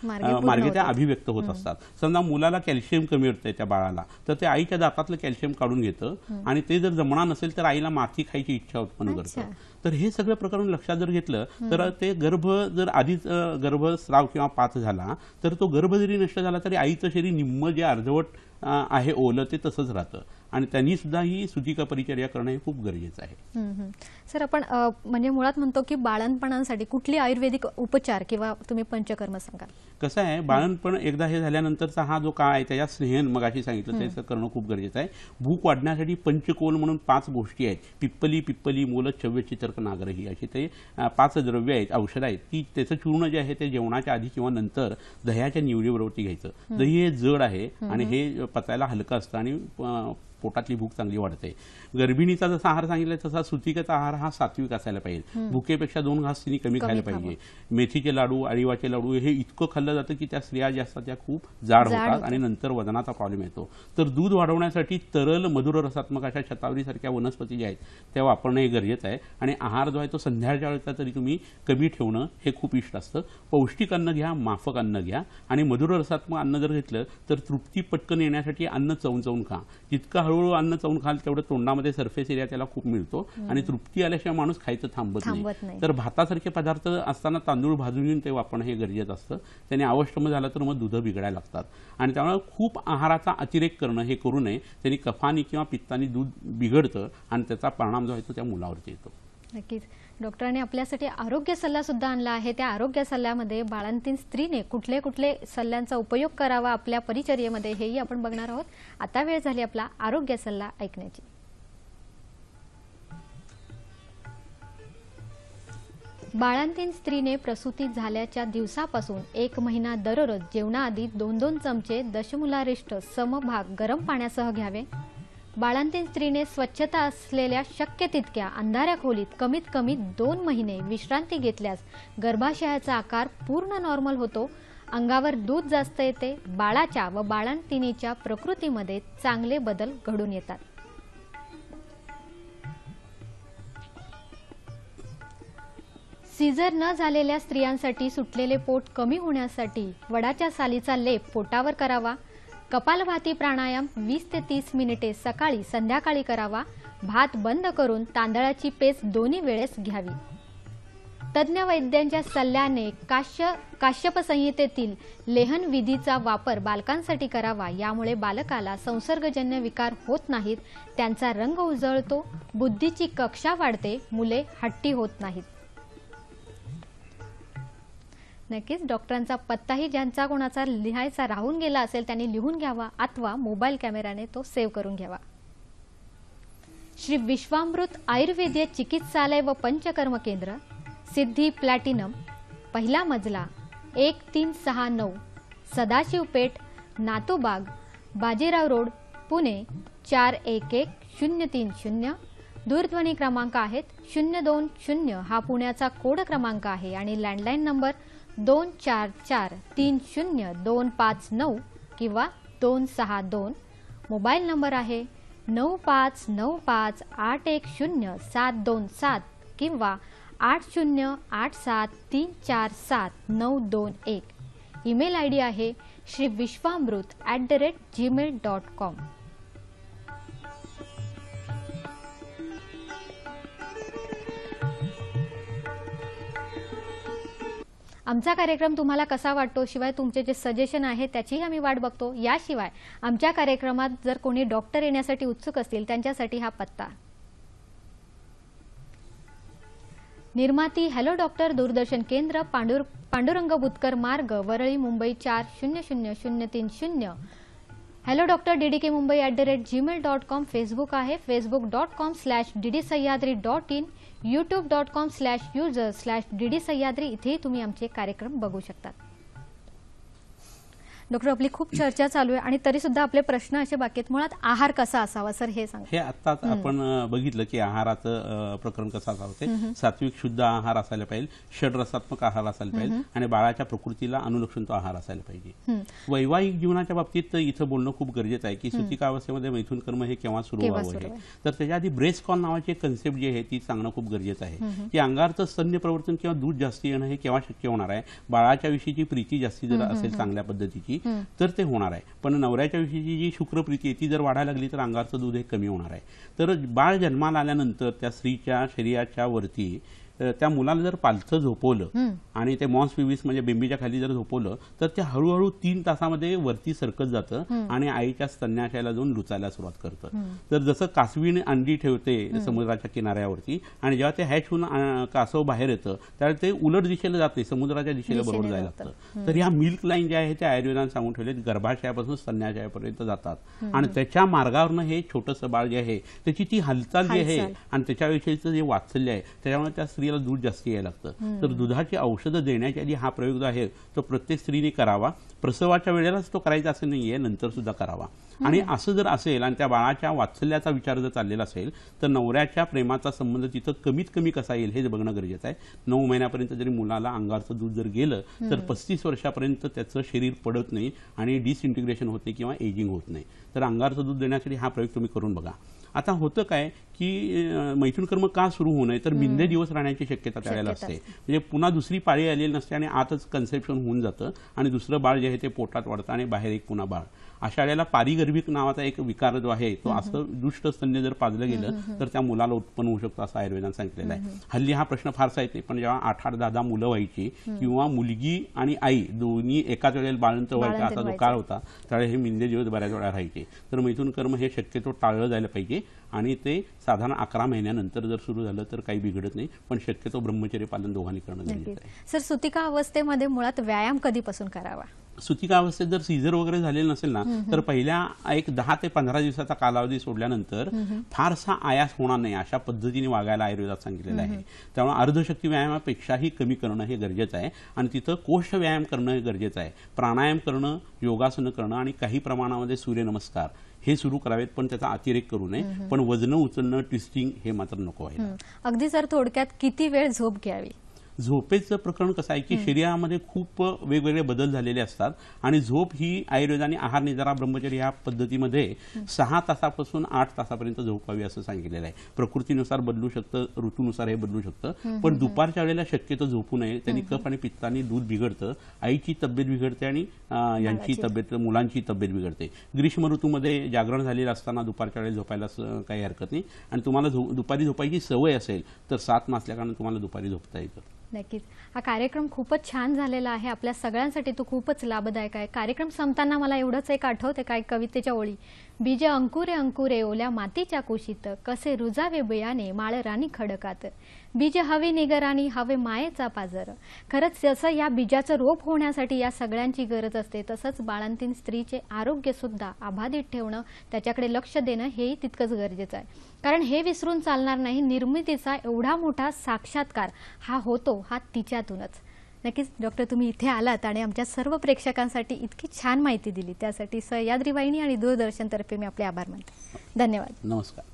मार्गे त्या अभिव्यक्त होत असतात. समजा मुलाला कॅल्शियम कमी वाटतंय त्या बाळाला, तर ते आईच्या दातातलं कॅल्शियम काढून घेतं, आणि ते जर जमणार नसेल तर आईला माती खायची इच्छा उत्पन्न करतं. तर हे सगळं प्रकरण लक्षात जर घेतलं तर ते गर्भ जर आधीच गर्भस्राव किंवा पाच झाला तर तो गर्भ जरी नष्ट झाला तरी आईचं शरीर निम्म जे अर्धवट आहे ओलं ते तसंच राहतं, आणि त्यांनी सुद्धा ही सुतिका परिचर्या करणं हे खूप गरजेचं आहे. सर, आपण म्हणजे मुळात म्हणतो की बाळंतपणासाठी कुठली आयुर्वेदिक उपचार किंवा तुम्ही पंचकर्म सांगा? कसं आहे, बाळंतपण एकदा हे झाल्यानंतरचा हा जो काळ आहे त्याच्या स्नेहन मगाशी सांगितलं त्याचं करणं खूप गरजेचं आहे. भूक वाढण्यासाठी पंचकोल म्हणून 5 गोष्टी आहेत. पिप्पली, पिप्पली, मूल, चव्य, चित्रक, नागरही अशी ते 5 द्रव्य आहेत, औषधं आहेत, की त्याचं चूर्ण जे आहे ते जेवणाच्या आधी किंवा नंतर दह्याच्या निवडीबरोबर घ्यायचं. दही हे जड आहे आणि हे पचायला हलकं असतं आणि पोटातली भूक चांगली वाढते. गर्भिणीचा जसा आहार सांगितलाय तसा सुतिकेचा आहार हा सात्विक असायला पाहिजे. भुकेपेक्षा 2 घास तिने कमी खायला पाहिजे. मेथीचे लाडू, अळीवाचे लाडू हे इतकं खाल्लं जातं की त्या स्त्रिया ज्या असतात त्या खूप जाड होतात आणि नंतर वजनाचा प्रॉब्लेम येतो. तर दूध वाढवण्यासाठी तरल मधुर रसात्मक अशा शतावरीसारख्या वनस्पती ज्या आहेत त्या वापरणं हे गरजेचं आहे. आणि आहार जो आहे तो संध्याकाळच्या वेळेचा तरी तुम्ही कमी ठेवणं हे खूप इष्ट असतं. पौष्टिक अन्न घ्या, माफक अन्न घ्या, आणि मधुर रसात्मक अन्न जर घेतलं तर तृप्ती पटकन येण्यासाठी अन्न चवून चवून खा. जितकं हळूहळू अन्न चवून खाल तेवढं तोंडामध्ये सरफेस एरिया त्याला खूप मिळतो आणि तृप्ती आल्याशिवाय माणूस खायचं थांबत नाही. तर भातासारखे पदार्थ असताना तांदूळ भाजून घेऊन ते वापरणं हे गरजेचं असतं. त्याने अवश्यम झालं तर मग दूध बिघडायला लागतात, आणि त्यामुळे खूप आहाराचा अतिरेक करणं हे करू नये. त्यांनी कफानी किंवा पित्तानी दूध बिघडतं आणि त्याचा परिणाम जो आहे तो त्या मुलावरती येतो. नक्कीच. डॉक्टरांनी आपल्यासाठी आरोग्य सल्ला सुद्धा आणला आहे. त्या आरोग्य सल्ल्यामध्ये बाळंतीण स्त्रीने कुठले कुठले सल्ल्यांचा उपयोग करावा आपल्या परिचर्येमध्ये हेही आपण बघणार आहोत. आता वेळ झाली आपला आरोग्य सल्ला ऐकण्याची. बाळंतीण स्त्रीने प्रसूती झाल्याच्या दिवसापासून 1 महिना दररोज जेवणाआधी 2-2 चमचे दशमूलारिष्ट समभाग गरम पाण्यासह घ्यावे. बाळंतीण स्त्रीने स्वच्छता असलेल्या शक्य तितक्या अंधाऱ्या खोलीत कमीत कमी 2 महिने विश्रांती घेतल्यास गर्भाशयाचा आकार पूर्ण नॉर्मल होतो, अंगावर दूध जास्त येते, बाळाच्या व बाळंतिणीच्या प्रकृतीमध्ये चांगले बदल घडून येतात. सीझर न झालेल्या स्त्रियांसाठी सुटलेले पोट कमी होण्यासाठी वडाच्या सालीचा लेप पोटावर करावा. कपालभाती प्राणायाम 20 ते 30 मिनिटे सकाळी संध्याकाळी करावा. भात बंद करून तांदळाची पेस्ट दोन्ही वेळेस घ्यावी. तज्ञ वैद्यांच्या सल्ल्याने काश्यप संहितेतील लेहन विधीचा वापर बालकांसाठी करावा. यामुळे बालकाला संसर्गजन्य विकार होत नाहीत, त्यांचा रंग उजळतो, बुद्धीची कक्षा वाढते, मुले हट्टी होत नाहीत. नक्कीच डॉक्टरांचा पत्ताही ज्यांचा कोणाचा लिहायचा राहून गेला असेल त्यांनी लिहून घ्यावा अथवा मोबाईल कॅमेराने तो सेव्ह करून घ्यावा. श्री विश्वामृत आयुर्वेदीय चिकित्सालय व पंचकर्म केंद्र, सिद्धी प्लॅटिनम, पहिला मजला, 1369, सदाशिव पेठ, नातूबाग, बाजीराव रोड, पुणे 411030. दूरध्वनी क्रमांक आहेत 020 हा पुण्याचा कोड क्रमांक आहे आणि लँडलाईन नंबर 24430259 किंवा 262. मोबाईल नंबर आहे 9595810727 किंवा 8087347921. ईमेल आयडी आहे shriviswamrut@gmail.com. आमचा कार्यक्रम तुम्हाला कसा वाटतो, शिवाय तुमचे जे सजेशन आहे त्याचीही आम्ही वाट बघतो. याशिवाय आमच्या कार्यक्रमात जर कोणी डॉक्टर येण्यासाठी उत्सुक असतील त्यांच्यासाठी हा पत्ता. निर्माती हॅलो डॉक्टर, दूरदर्शन केंद्र, पांडुरंग बुतकर मार्ग, Worli, Mumbai 400030. Hello doctor DDK Mumbai@gmail.com. Facebook आहे facebook.com/ddsahyadri.in, youtube.com/user/ddsahyadri. इथेही तुम्ही आमचे कार्यक्रम बघू शकतात. डॉक्टर, आपली खूप चर्चा चालू आहे आणि तरी सुद्धा आपले प्रश्न असे बाकी आहेत. मुळात आहार कसा असावा सर हे सांगा. हे आत्ताच आपण बघितलं की आहाराचं प्रकरण कसं असावं ते. सात्विक शुद्ध आहार असायला पाहिजे, षडरसात्मक आहार असायला पाहिजे आणि बाळाच्या प्रकृतीला अनुलक्षून तो आहार असायला पाहिजे. वैवाहिक जीवनाच्या बाबतीत इथं बोलणं खूप गरजेचं आहे की सुतिकावस्थेमध्ये मैथुन कर्म हे केव्हा सुरू व्हावं आहे. तर त्याच्या आधी ब्रेस्ट कॉल नावाची एक कन्सेप्ट जी आहे ती सांगणं खूप गरजेचं आहे की अंगारचं स्तन्य प्रवर्तन किंवा दूध जास्ती येणं हे केव्हा शक्य होणार आहे. बाळाच्या विषयीची प्रीती जास्ती जर असेल चांगल्या पद्धतीची तर ते होणार आहे. पण नवऱ्याच्या विषयीची जी शुक्रप्रीती आहे ती जर वाढायला लागली तर अंगारचं दूध हे कमी होणार आहे. तर बाळ जन्माला आल्यानंतर त्या स्त्रीच्या शरीराच्या वरती त्या मुलाला जर पालथं झोपवलं आणि ते मॉन्स पिविस म्हणजे बेंबीच्या खाली जर झोपवलं तर ते हळूहळू 3 तासामध्ये वरती सरकत जातं आणि आईच्या स्तन्याशयाला जाऊन लुचायला सुरुवात करतं. तर जसं कासवीने अंडी ठेवते समुद्राच्या किनाऱ्यावरती आणि जेव्हा ते हॅच होऊन कासव बाहेर येतं त्यावेळी ते उलट दिशेला जाते, समुद्राच्या दिशेला बरोबर जायला लागतं. तर ह्या मिल्क लाईन ज्या आहे त्या आयुर्वेदाने सांगून ठेवले गर्भाशयापासून स्तन्याशयापर्यंत जातात आणि त्याच्या मार्गावरनं हे छोटंसं बाळ जे आहे त्याची ती हालचाल जी आहे आणि त्याच्याविषयीचं जे वात्सल्य आहे त्याच्यामुळे त्या स्त्रीला दूध जास्त यायला लागतं. तर दुधाची औषधं देण्याच्या आधी हा प्रयोग जो आहे तो प्रत्येक स्त्रीने करावा. प्रसवाच्या वेळेलाच तो करायचा असं नाहीये, नंतर सुद्धा करावा. आणि असं जर असेल आणि त्या बाळाच्या वात्सल्याचा विचार जर चाललेला असेल तर नवऱ्याच्या प्रेमाचा संबंध तिथं कमीत कमी कसा येईल हे बघणं गरजेचं आहे. 9 महिन्यापर्यंत जरी मुलाला अंगारचं दूध जर गेलं तर 35 वर्षापर्यंत त्याचं शरीर पडत नाही आणि डिसइंटिग्रेशन होत नाही किंवा एजिंग होत नाही. तर अंगारचं दूध देण्यासाठी हा प्रयोग तुम्ही करून बघा. आता होतं काय की मैथुन कर्म का सुरू होऊ नये तर मिंदे दिवस राहण्याची शक्यता त्यावेळेला असते. म्हणजे पुन्हा दुसरी पाळी आलेली नसते आणि आतच कन्सेप्शन होऊन जातं आणि दुसरं बाळ जे आहे ते पोटात वाढतं आणि बाहेर एक पुन्हा बाळ. अशा वेळेला पारिगर्भिक नावाचा एक विकार जो आहे तो असं दुष्ट स्तन्य जर पाजलं गेलं तर त्या मुलाला उत्पन्न होऊ शकतं असं आयुर्वेदाने सांगितलेलं आहे. हल्ली हा प्रश्न फारसा येते पण जेव्हा 8-8, 10-10 मुलं व्हायची किंवा मुलगी आणि आई दोन्ही एकाच वेळेला बाळंत व्हायचा असा जो काळ होता त्यावेळी हे मिंदे दिवस बऱ्याच वेळा राहायचे. तर मैथुन कर्म हे शक्यतो टाळलं जायला पाहिजे आणि ते साधारण 11 महिन्यानंतर जर सुरू झालं तर काही बिघडत नाही, पण शक्यतो ब्रह्मचर्य पालन दोघांनी करणं गरजेचं आहे. सर, सुतिका अवस्थेमध्ये मुळात व्यायाम कधीपासून करावा? सुतिका अवस्थेत जर सीझर वगैरे झालेलं नसेल ना तर पहिल्या एक 10 ते 15 दिवसाचा कालावधी सोडल्यानंतर फारसा आयास होणार नाही अशा पद्धतीने वागायला आयुर्वेदात सांगितलेलं आहे. त्यामुळे अर्धशक्ती व्यायामापेक्षाही कमी करणं हे गरजेचं आहे आणि तिथं कोष्ठ व्यायाम करणं हे गरजेचं आहे. प्राणायाम करणं, योगासनं करणं आणि काही प्रमाणामध्ये सूर्यनमस्कार हे सुरू करावेत, पण त्याचा अतिरेक करू नये. पण वजन उचलणं, ट्विस्टिंग हे मात्र नको आहे. अगदी सर, थोडक्यात किती वेळ झोप घ्यावी? झोपेचं प्रकरण कसं आहे की शरीरामध्ये खूप वेगवेगळे बदल झालेले असतात आणि झोप ही आयुर्वेद आणि आहार निद्रा ब्रह्मचर्य या पद्धतीमध्ये 6 तासापासून 8 तासापर्यंत झोपावी असं सांगितलेलं आहे. प्रकृतीनुसार बदलू शकतं, ऋतूनुसार हे बदलू शकतं, पण दुपारच्या वेळेला शक्यतो झोपू नये. त्यांनी कफ आणि पित्तानी दूध बिघडतं, आईची तब्येत बिघडते आणि यांची तब्येत, मुलांची तब्येत बिघडते. ग्रीष्म ऋतूमध्ये जागरण झालेलं असताना दुपारच्या वेळेला झोपायला काही हरकत नाही आणि तुम्हाला दुपारी झोपायची सवय असेल तर 7 नसल्या कारण तुम्हाला दुपारी झोपता येतं. नक्कीच. हा कार्यक्रम खूपच छान झालेला आहे. आपल्या सगळ्यांसाठी तो खूपच लाभदायक आहे. कार्यक्रम संपताना मला एवढंच एक आठवते काय कवितेच्या ओळी, बीज अंकुरे अंकुरे ओल्या मातीच्या कुशीत, कसे रुजावे बियाणे माळ राणी खडकात, बीज हवे निगराणी हवे मायेचा पाजर. खरंच जसं या बीजाचं रोप होण्यासाठी या सगळ्यांची गरज असते तसंच बाळंतीण स्त्रीचे आरोग्य सुद्धा अबाधित ठेवणं, त्याच्याकडे लक्ष देणं हेही तितकंच गरजेचं आहे. कारण हे विसरून चालणार नाही, निर्मितीचा एवढा मोठा साक्षात्कार हा होतो हा तिच्यातूनच. नक्कीच डॉक्टर, तुम्ही इथे आलात आणि आमच्या सर्व प्रेक्षकांसाठी इतकी छान माहिती दिली त्यासाठी सह्याद्री वाहिनी आणि दूरदर्शनतर्फे मी आपले आभार मानते. धन्यवाद. नमस्कार.